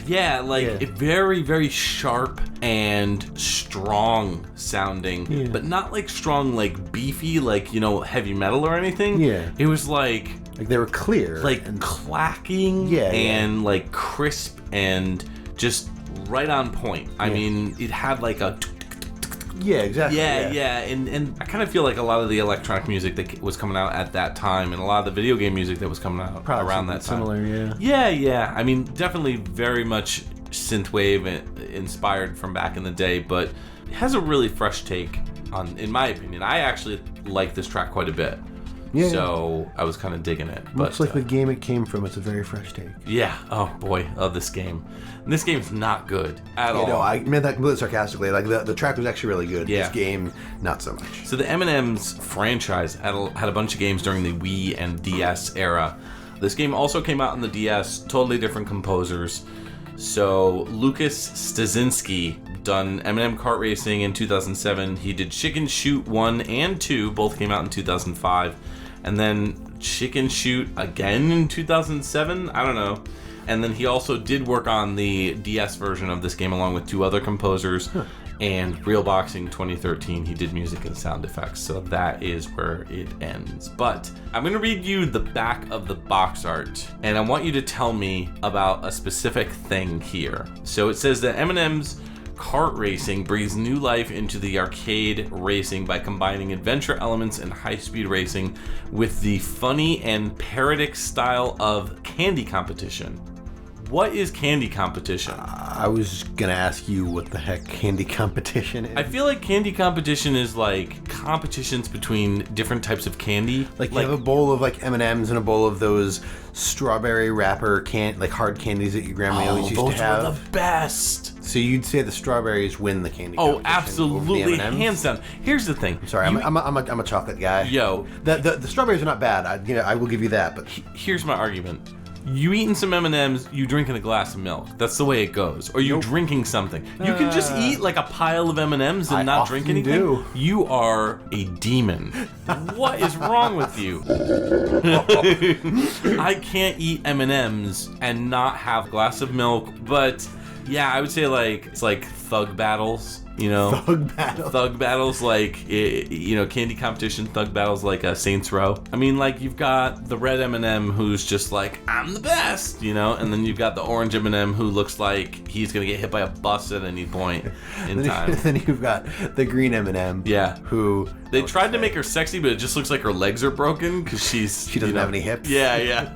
Very, very sharp and strong sounding, but not like strong, like beefy, like, heavy metal or anything. Yeah. It was like they were clear. Like clacking and like crisp and just right on point. I mean, it had like a... Yeah, exactly. And I kind of feel like a lot of the electronic music that was coming out at that time, and a lot of the video game music that was coming out around that time. Similar, Yeah. I mean, definitely very much synthwave inspired from back in the day, but it has a really fresh take on, in my opinion. I actually like this track quite a bit. Yeah. So I was kind of digging it. Looks like the game it came from. It's a very fresh take. Yeah. Oh boy, of this game. And this game's not good at all. No, I meant that completely sarcastically. Like the track was actually really good. Yeah. This game, not so much. So the M&M's franchise had a bunch of games during the Wii and DS era. This game also came out on the DS. Totally different composers. So Lukas Stasinski done M&M Kart Racing in 2007. He did Chicken Shoot 1 and 2. Both came out in 2005. And then Chicken Shoot again in 2007? I don't know. And then he also did work on the DS version of this game along with two other composers. And Real Boxing 2013, he did music and sound effects. So that is where it ends. But I'm going to read you the back of the box art. And I want you to tell me about a specific thing here. So it says that M&M's Kart Racing breathes new life into the arcade racing by combining adventure elements and high-speed racing with the funny and parodic style of candy competition. What is candy competition? I was gonna ask you what the heck candy competition is. I feel like candy competition is like competitions between different types of candy. Like you have a bowl of like M&Ms and a bowl of those strawberry wrapper hard candies that your grandma always used to have. Those were the best. So you'd say the strawberries win the candy competition? Oh, absolutely, hands down. Here's the thing. I'm sorry, I'm a chocolate guy. Yo, the strawberries are not bad. I will give you that. But here's my argument. You eating some M&Ms, you drinking a glass of milk. That's the way it goes. Or you drinking something. You can just eat like a pile of M&Ms and not drink anything. Do. You are a demon. What is wrong with you? I can't eat M&Ms and not have a glass of milk, but yeah, I would say it's like thug battles. Thug battles, like candy competition, thug battles like Saints Row. I mean, like you've got the red M&M who's just like, I'm the best, and then you've got the orange M&M who looks like he's gonna get hit by a bus at any point in time. Then you've got the green M&M. Yeah. Who they tried to make her sexy, but it just looks like her legs are broken because she doesn't have any hips. Yeah.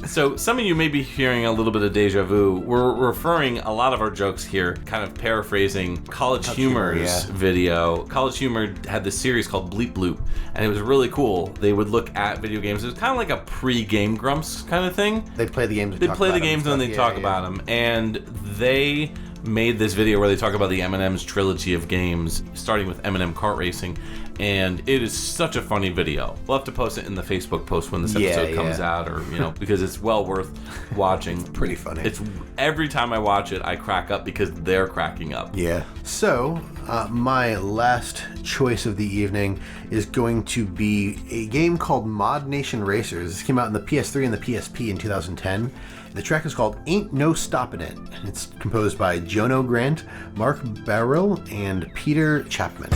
So some of you may be hearing a little bit of deja vu. We're referring a lot of our jokes here, kind of paraphrasing College Humor's video. College Humor had this series called Bleep Bloop, and it was really cool. They would look at video games. It was kind of like a pre-Game Grumps kind of thing. They'd play the games. They'd play the games and then they'd talk about them. And they made this video where they talk about the M&M's trilogy of games, starting with M&M Kart Racing, and it is such a funny video. We'll have to post it in the Facebook post when this episode comes out, or because it's well worth watching. It's pretty funny. It's every time I watch it, I crack up because they're cracking up. Yeah. So my last choice of the evening is going to be a game called Mod Nation Racers. This came out in the PS3 and the PSP in 2010. The track is called Ain't No Stoppin' It, and it's composed by Jono Grant, Mark Barrell, and Peter Chapman.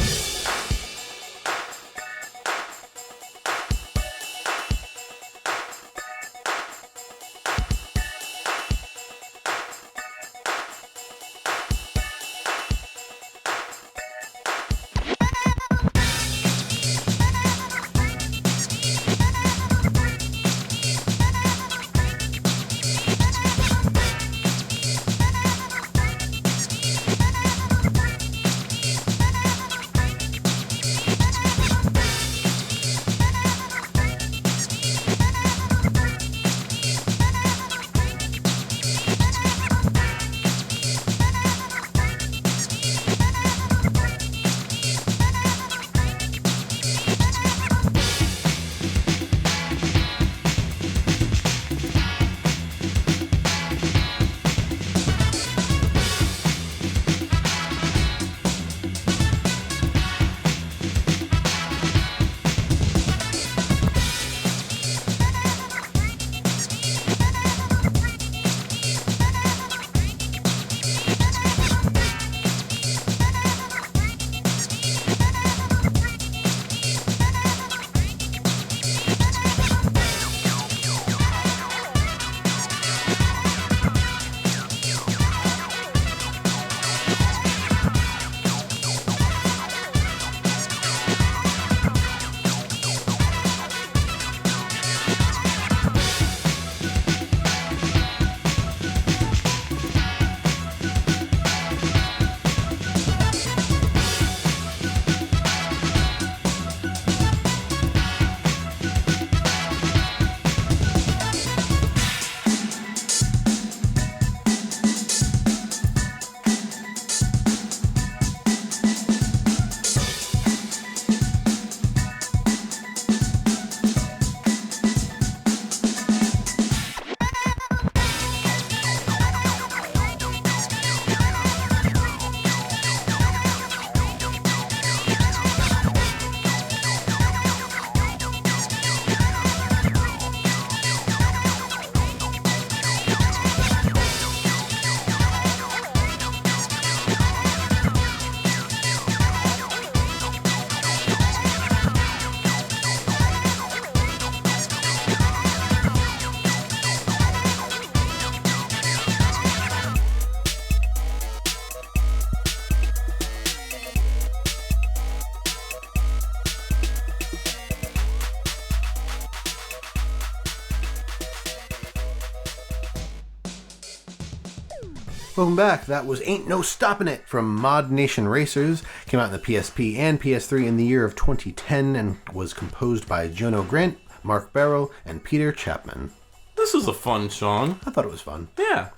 Welcome back. That was Ain't No Stoppin' It from Mod Nation Racers. Came out in the PSP and PS3 in the year of 2010 and was composed by Jono Grant, Mark Barrow, and Peter Chapman. This was a fun song. I thought it was fun. Yeah.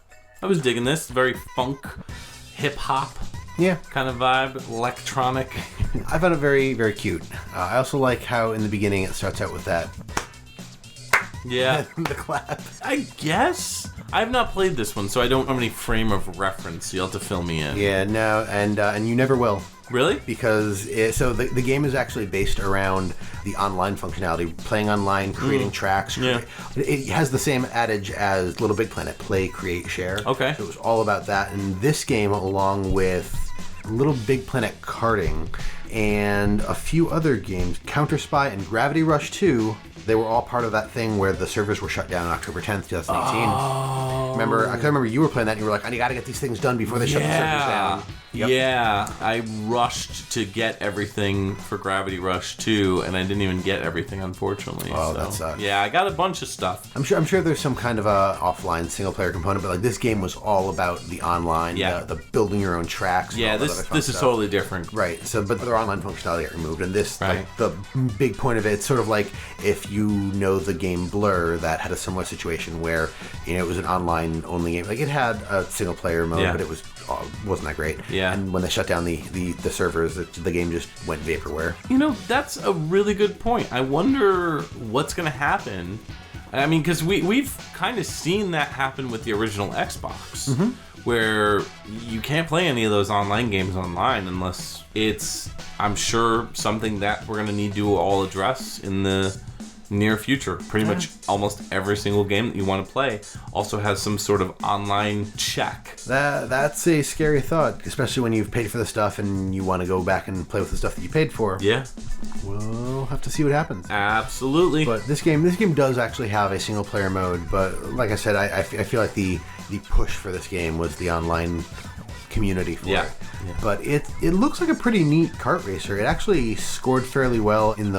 I was digging this. Very funk, hip-hop kind of vibe, electronic. I found it very, very cute. I also like how in the beginning it starts out with that. Yeah. The clap. I guess. I have not played this one, so I don't have any frame of reference. You'll have to fill me in. Yeah, no, and you never will. Really? Because the game is actually based around the online functionality, playing online, creating tracks. Yeah. It has the same adage as Little Big Planet, play, create, share. Okay. So it was all about that. And this game, along with Little Big Planet karting and a few other games, Counter Spy and Gravity Rush 2, they were all part of that thing where the servers were shut down on October 10th, 2018. Oh. I can remember you were playing that and you were like, I got to get these things done before they shut the servers down. Yep. Yeah, I rushed to get everything for Gravity Rush 2, and I didn't even get everything, unfortunately. Oh, so, that sucks. Yeah, I got a bunch of stuff. I'm sure there's some kind of a offline single player component, but like this game was all about the online, the building your own tracks. Yeah, this is totally different. Right. So, but their online functionality got removed, and this, right. like, the big point of it, it's sort of like if you know the game Blur, that had a similar situation where it was an online only game. Like it had a single player mode, but it wasn't that great. Yeah. And when they shut down the servers, the game just went vaporware. That's a really good point. I wonder what's going to happen. I mean, because we've kind of seen that happen with the original Xbox, where you can't play any of those online games online unless it's, I'm sure, something that we're going to need to all address in the near future. Pretty much almost every single game that you want to play also has some sort of online check. That's a scary thought, especially when you've paid for the stuff and you want to go back and play with the stuff that you paid for. Yeah. We'll have to see what happens. Absolutely. But this game does actually have a single player mode, but like I said, I feel like the push for this game was the online community for it. Yeah. But it looks like a pretty neat kart racer. It actually scored fairly well in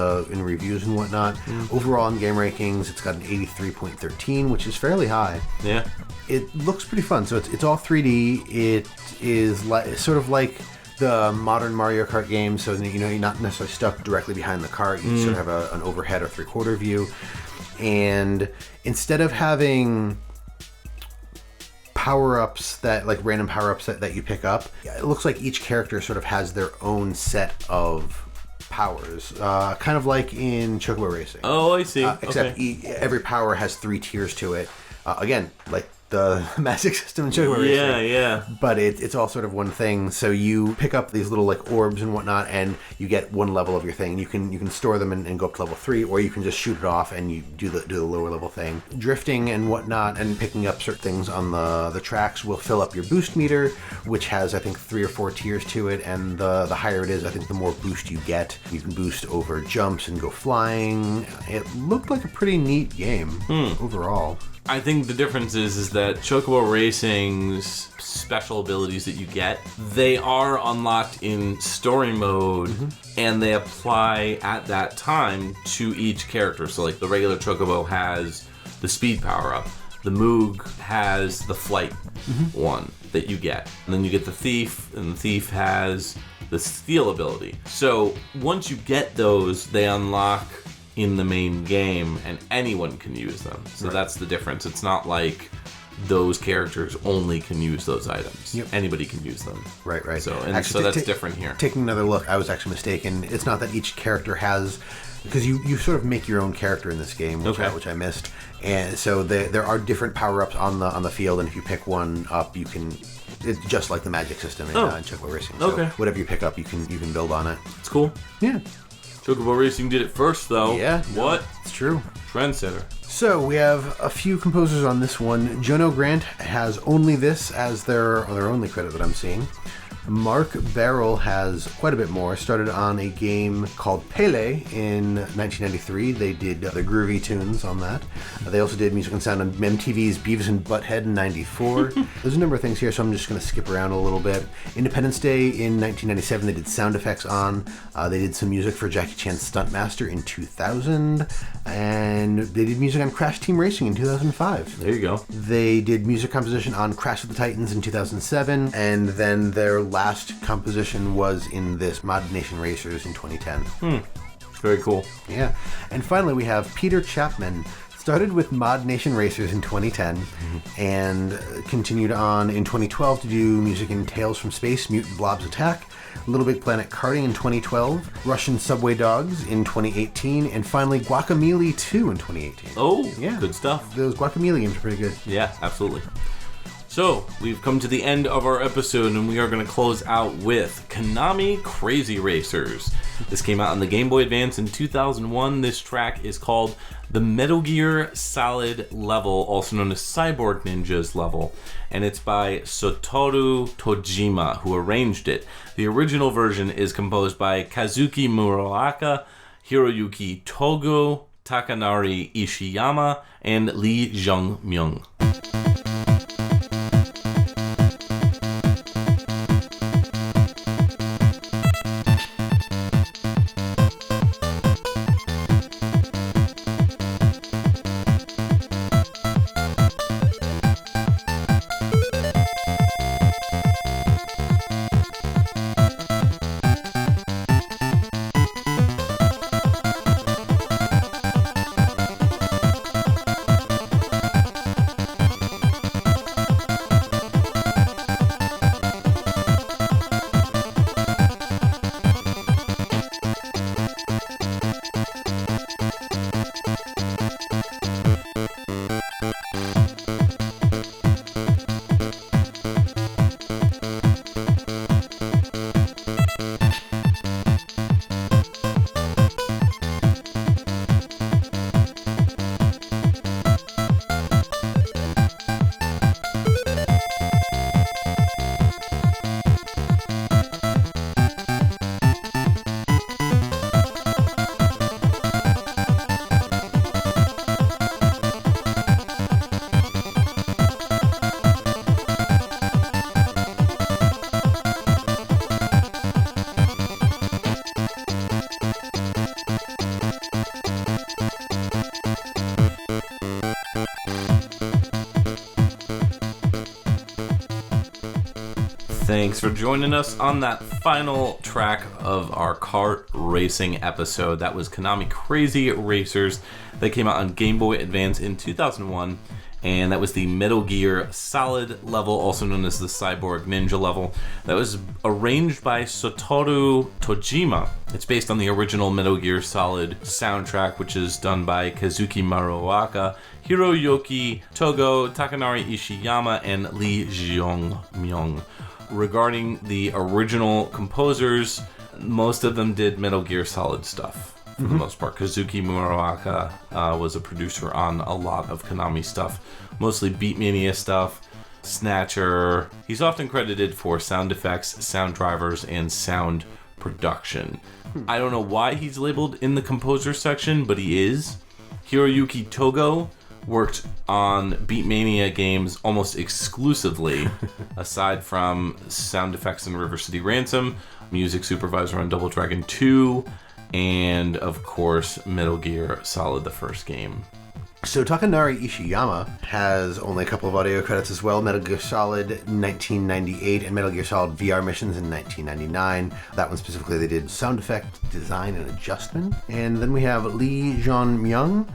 reviews and whatnot. Overall in game rankings, it's got an 83.13, which is fairly high. Yeah. It looks pretty fun. So it's all 3D. It is sort of like the modern Mario Kart games. So you're not necessarily stuck directly behind the kart. You sort of have an overhead or three-quarter view. And instead of having power-ups random power-ups that you pick up, it looks like each character sort of has their own set of powers, kind of like in Chocobo Racing. Oh, I see. Except every power has 3 tiers to it. Again, like the magic system in Chocobo Racing. Yeah. But it's all sort of one thing. So you pick up these little like orbs and whatnot, and you get one level of your thing. You can store them and go up to level 3, or you can just shoot it off and you do the lower level thing. Drifting and whatnot, and picking up certain things on the tracks will fill up your boost meter, which has I think 3 or 4 tiers to it. And the higher it is, I think the more boost you get. You can boost over jumps and go flying. It looked like a pretty neat game overall. I think the difference is that Chocobo Racing's special abilities that you get, they are unlocked in story mode, and they apply at that time to each character. So like the regular Chocobo has the speed power-up. The Moog has the flight one that you get. And then you get the Thief, and the Thief has the steal ability. So once you get those, they unlock in the main game, and anyone can use them. So that's the difference. It's not like those characters only can use those items. Yep. Anybody can use them. Right. So Actually, that's different here. Taking another look, I was actually mistaken. It's not that each character has, because you sort of make your own character in this game, which I missed. And so there are different power-ups on the field, and if you pick one up, you can. It's just like the magic system in Chocobo Racing. So whatever you pick up, you can build on it. It's cool. Yeah. Chocobo Racing did it first, though. Yeah. What? It's true. Trendsetter. So we have a few composers on this one. Jono Grant has only this as their only credit that I'm seeing. Mark Barrel has quite a bit more. Started on a game called Pele in 1993. They did the groovy tunes on that. They also did music and sound on MTV's Beavis and Butthead in 94. There's a number of things here, so I'm just going to skip around a little bit. Independence Day in 1997, they did sound effects on. They did some music for Jackie Chan's Stuntmaster in 2000. And they did music on Crash Team Racing in 2005. There you go. They did music composition on Crash of the Titans in 2007. And then their last composition was in this Mod Nation Racers in 2010. Very cool. Yeah. And finally, we have Peter Chapman. Started with Mod Nation Racers in 2010 and continued on in 2012 to do music in Tales from Space, Mutant Blobs Attack, Little Big Planet Karting in 2012, Russian Subway Dogs in 2018, and finally Guacamelee 2 in 2018. Oh, yeah. Good stuff. Those Guacamelee games are pretty good. Yeah, absolutely. So, we've come to the end of our episode, and we are going to close out with Konami Crazy Racers. This came out on the Game Boy Advance in 2001. This track is called the Metal Gear Solid level, also known as Cyborg Ninjas level, and it's by Satoru Tojima, who arranged it. The original version is composed by Kazuki Muraoka, Hiroyuki Togo, Takanori Ishiyama, and Lee Jung-myung. Thanks for joining us on that final track of our kart racing episode. That was Konami Crazy Racers. That came out on Game Boy Advance in 2001. And that was the Metal Gear Solid level, also known as the Cyborg Ninja level. That was arranged by Satoru Tojima. It's based on the original Metal Gear Solid soundtrack, which is done by Kazuki Muraoka, Hiroyuki Togo, Takanori Ishiyama, and Lee Jung-myung. Regarding the original composers, most of them did Metal Gear Solid stuff for the most part. Kazuki Muraoka was a producer on a lot of Konami stuff, mostly Beatmania stuff, Snatcher. He's often credited for sound effects, sound drivers, and sound production. I don't know why he's labeled in the composer section, but he is. Hiroyuki Togo worked on Beatmania games almost exclusively, aside from sound effects in River City Ransom, music supervisor on Double Dragon 2, and of course Metal Gear Solid, the first game. So Takanori Ishiyama has only a couple of audio credits as well. Metal Gear Solid 1998 and Metal Gear Solid VR Missions in 1999. That one specifically they did sound effect design and adjustment. And then we have Lee Jung-myung,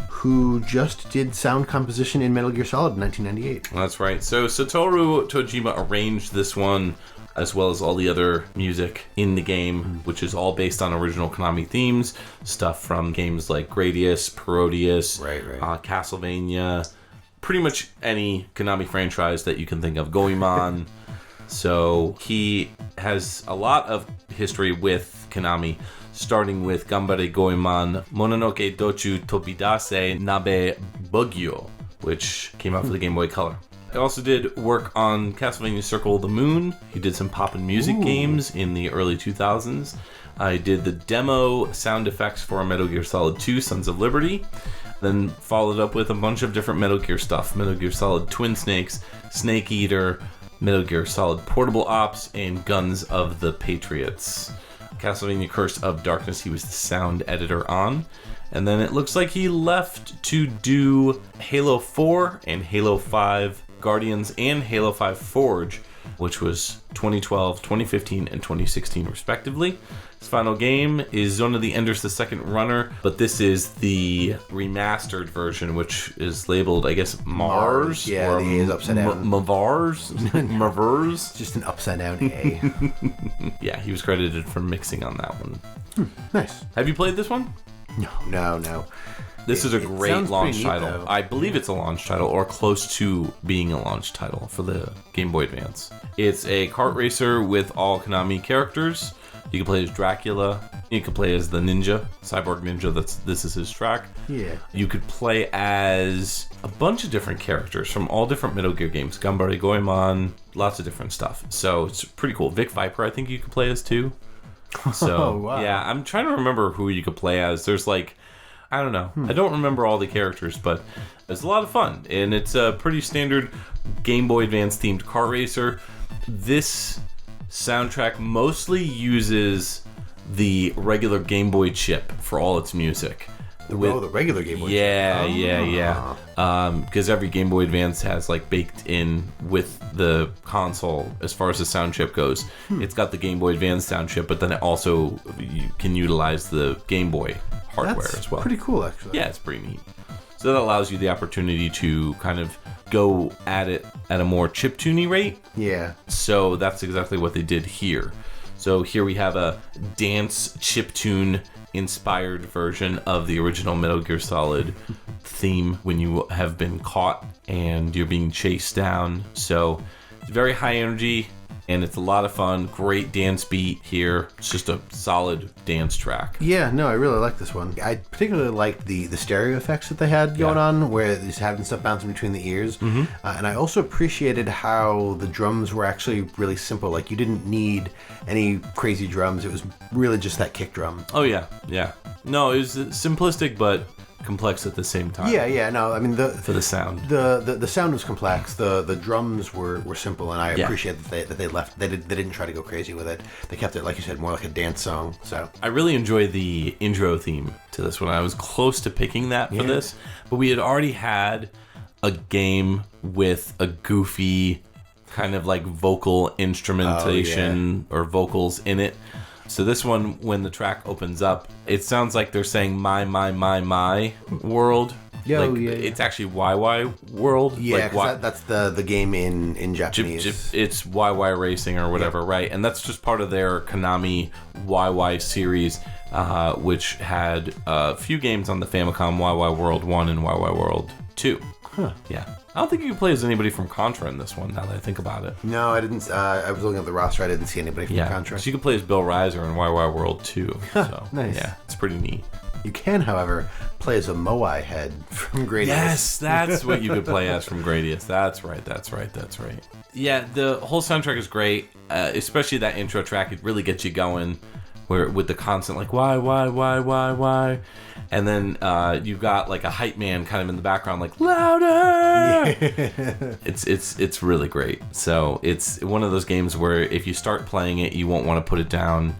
who just did sound composition in Metal Gear Solid in 1998. That's right. So Satoru Tojima arranged this one, as well as all the other music in the game, which is all based on original Konami themes. Stuff from games like Gradius, Parodius, Castlevania, pretty much any Konami franchise that you can think of, Goemon. So he has a lot of history with Konami, starting with Gambare Goemon, Mononoke Dochu Tobidase Nabe Bugyo, which came out for the Game Boy Color. I also did work on Castlevania Circle of the Moon. He did some pop and music games in the early 2000s. I did the demo sound effects for Metal Gear Solid 2, Sons of Liberty. Then followed up with a bunch of different Metal Gear stuff. Metal Gear Solid Twin Snakes, Snake Eater, Metal Gear Solid Portable Ops, and Guns of the Patriots. Castlevania Curse of Darkness, he was the sound editor on. And then it looks like he left to do Halo 4 and Halo 5 Guardians and Halo 5 Forge, which was 2012, 2015, and 2016 respectively. His final game is Zone of the Enders: The Second Runner, but this is the remastered version, which is labeled, I guess, Mars? Yeah, or the A is upside down. Mavars? Mavars? Just an upside down A. Yeah, he was credited for mixing on that one. Nice. Have you played this one? No. This is a great launch title. Though. I believe it's a launch title or close to being a launch title for the Game Boy Advance. It's a kart racer with all Konami characters. You can play as Dracula. You can play as the ninja, Cyborg Ninja. This is his track. Yeah. You could play as a bunch of different characters from all different Metal Gear games. Ganbare Goemon, lots of different stuff. So it's pretty cool. Vic Viper, I think you could play as too. So, wow. Yeah, I'm trying to remember who you could play as. There's like, I don't know. I don't remember all the characters, but it's a lot of fun. And it's a pretty standard Game Boy Advance themed car racer. This soundtrack mostly uses the regular Game Boy chip for all its music. The regular Game Boy chip. Yeah. Because every Game Boy Advance has like baked in with the console as far as the sound chip goes. It's got the Game Boy Advance sound chip, but then it also you can utilize the Game Boy hardware as well. Pretty cool, actually. Yeah, it's pretty neat. So that allows you the opportunity to kind of go at it at a more chiptune rate. Yeah. So that's exactly what they did here. So here we have a dance chiptune inspired version of the original Metal Gear Solid theme when you have been caught and you're being chased down. So it's very high energy and it's a lot of fun. Great dance beat here. It's just a solid dance track. Yeah, no, I really like this one. I particularly liked the stereo effects that they had going on, where they're just having stuff bouncing between the ears. And I also appreciated how the drums were actually really simple. Like, you didn't need any crazy drums. It was really just that kick drum. Oh, yeah. No, it was simplistic, but complex at the same time. Yeah, no, I mean for the sound. The sound was complex. The drums were simple, and I appreciate that they left. They didn't try to go crazy with it. They kept it, like you said, more like a dance song. So I really enjoy the intro theme to this one. I was close to picking that for this, but we had already had a game with a goofy kind of like vocal instrumentation or vocals in it. So this one, when the track opens up, it sounds like they're saying my world. It's actually YY world. Yeah, because that's the game in Japanese. It's YY Racing or whatever, right? And that's just part of their Konami YY series, which had a few games on the Famicom, YY World 1 and YY World 2. Huh. Yeah. I don't think you can play as anybody from Contra in this one, now that I think about it. No, I didn't. I was looking at the roster. I didn't see anybody from Contra. So you can play as Bill Reiser in YY World 2. So, nice. Yeah, it's pretty neat. You can, however, play as a Moai head from Gradius. Yes, that's what you could play as from Gradius. That's right. Yeah, the whole soundtrack is great, especially that intro track. It really gets you going, where with the constant like why, and then you've got like a hype man kind of in the background like louder. Yeah. It's really great. So it's one of those games where if you start playing it, you won't want to put it down.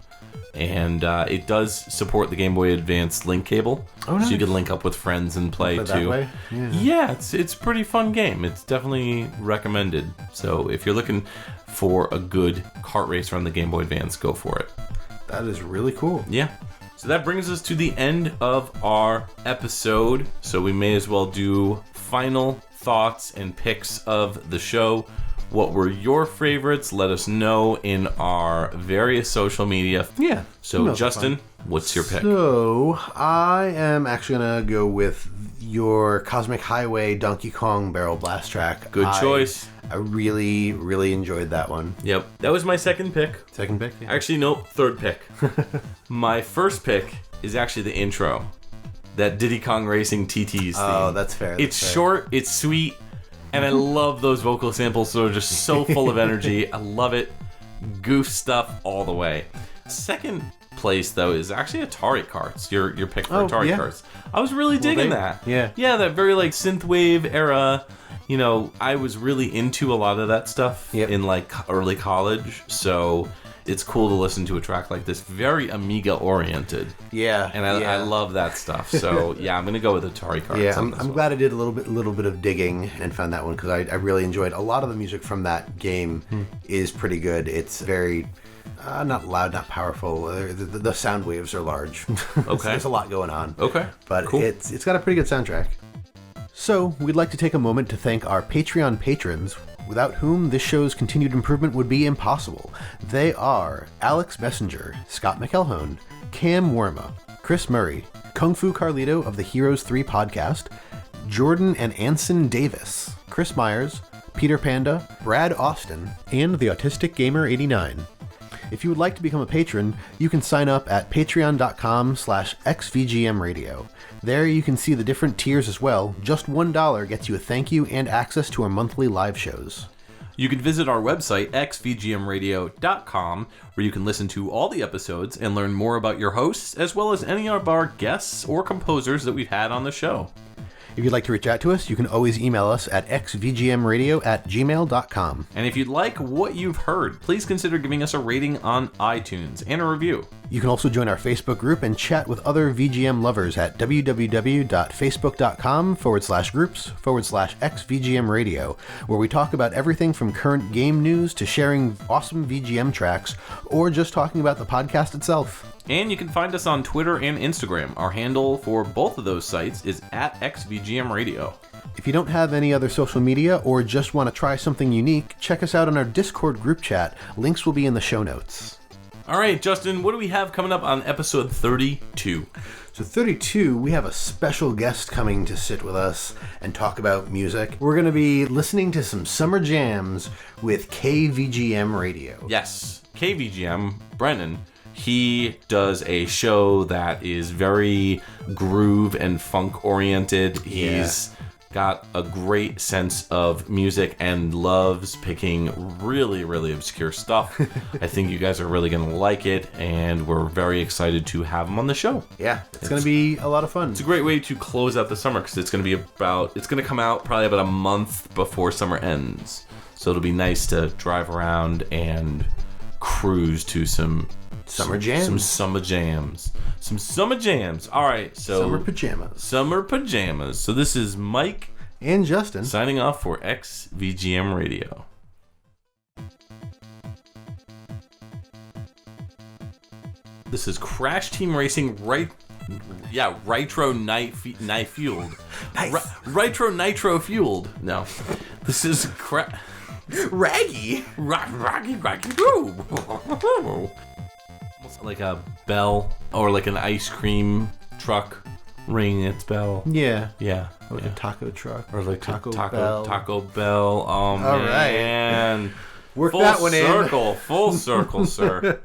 And it does support the Game Boy Advance link cable, so you can link up with friends and play too. That way? Yeah, it's a pretty fun game. It's definitely recommended. So if you're looking for a good kart racer on the Game Boy Advance, go for it. That is really cool. Yeah. So that brings us to the end of our episode. So we may as well do final thoughts and picks of the show. What were your favorites? Let us know in our various social media. Yeah. So, Justin, what's your pick? So, I am actually going to go with your Cosmic Highway Donkey Kong Barrel Blast track. Good choice. I really, really enjoyed that one. Yep. That was my second pick. Second pick? Yeah. Actually, no, third pick. My first pick is actually the intro. That Diddy Kong Racing TT's theme. Oh, that's fair. It's short, it's sweet. And I love those vocal samples. So they're just so full of energy. I love it. Goof stuff all the way. Second place, though, is actually Atari Karts. Your pick for Atari Karts. I was really digging that. Yeah. Yeah, that very like synthwave era. You know, I was really into a lot of that stuff in like early college. So it's cool to listen to a track like this, very Amiga oriented. Yeah. And I love that stuff. So yeah, I'm gonna go with Atari Karts. Yeah, I'm glad I did a little bit of digging and found that one because I really enjoyed a lot of the music from that game. Is pretty good. It's very not loud, not powerful. The sound waves are large. Okay. There's a lot going on. Okay. But cool. It's got a pretty good soundtrack. So, we'd like to take a moment to thank our Patreon patrons, without whom this show's continued improvement would be impossible. They are Alex Messenger, Scott McElhone, Cam Worma, Chris Murray, Kung Fu Carlito of the Heroes 3 podcast, Jordan and Anson Davis, Chris Myers, Peter Panda, Brad Austin, and the Autistic Gamer 89. If you would like to become a patron, you can sign up at patreon.com/XVGMradio. There you can see the different tiers as well. Just $1 gets you a thank you and access to our monthly live shows. You can visit our website, xvgmradio.com, where you can listen to all the episodes and learn more about your hosts, as well as any of our guests or composers that we've had on the show. If you'd like to reach out to us, you can always email us at xvgmradio@gmail.com. And if you'd like what you've heard, please consider giving us a rating on iTunes and a review. You can also join our Facebook group and chat with other VGM lovers at www.facebook.com/groups/XVGM Radio, where we talk about everything from current game news to sharing awesome VGM tracks, or just talking about the podcast itself. And you can find us on Twitter and Instagram. Our handle for both of those sites is @XVGM Radio. If you don't have any other social media or just want to try something unique, check us out on our Discord group chat. Links will be in the show notes. All right, Justin, what do we have coming up on episode 32? So 32, we have a special guest coming to sit with us and talk about music. We're going to be listening to some summer jams with KVGM Radio. Yes, KVGM, Brennan. He does a show that is very groove and funk oriented. He's got a great sense of music and loves picking really, really obscure stuff. I think you guys are really going to like it, and we're very excited to have him on the show. Yeah, it's going to be a lot of fun. It's a great way to close out the summer because it's going to come out probably about a month before summer ends. So it'll be nice to drive around and cruise to some summer jams. Some summer jams. All right, so Summer pajamas. So this is Mike and Justin signing off for XVGM Radio. This is Crash Team Racing Nitro Fueled. Nice. Nitro Nitro Fueled. No. This is Raggy. Woo. Almost like a bell or like an ice cream truck ringing its bell. Yeah. Yeah. Like a taco truck. Or like Taco Bell. Taco Bell. Oh, man. Right. Work that one in. Full circle, sir.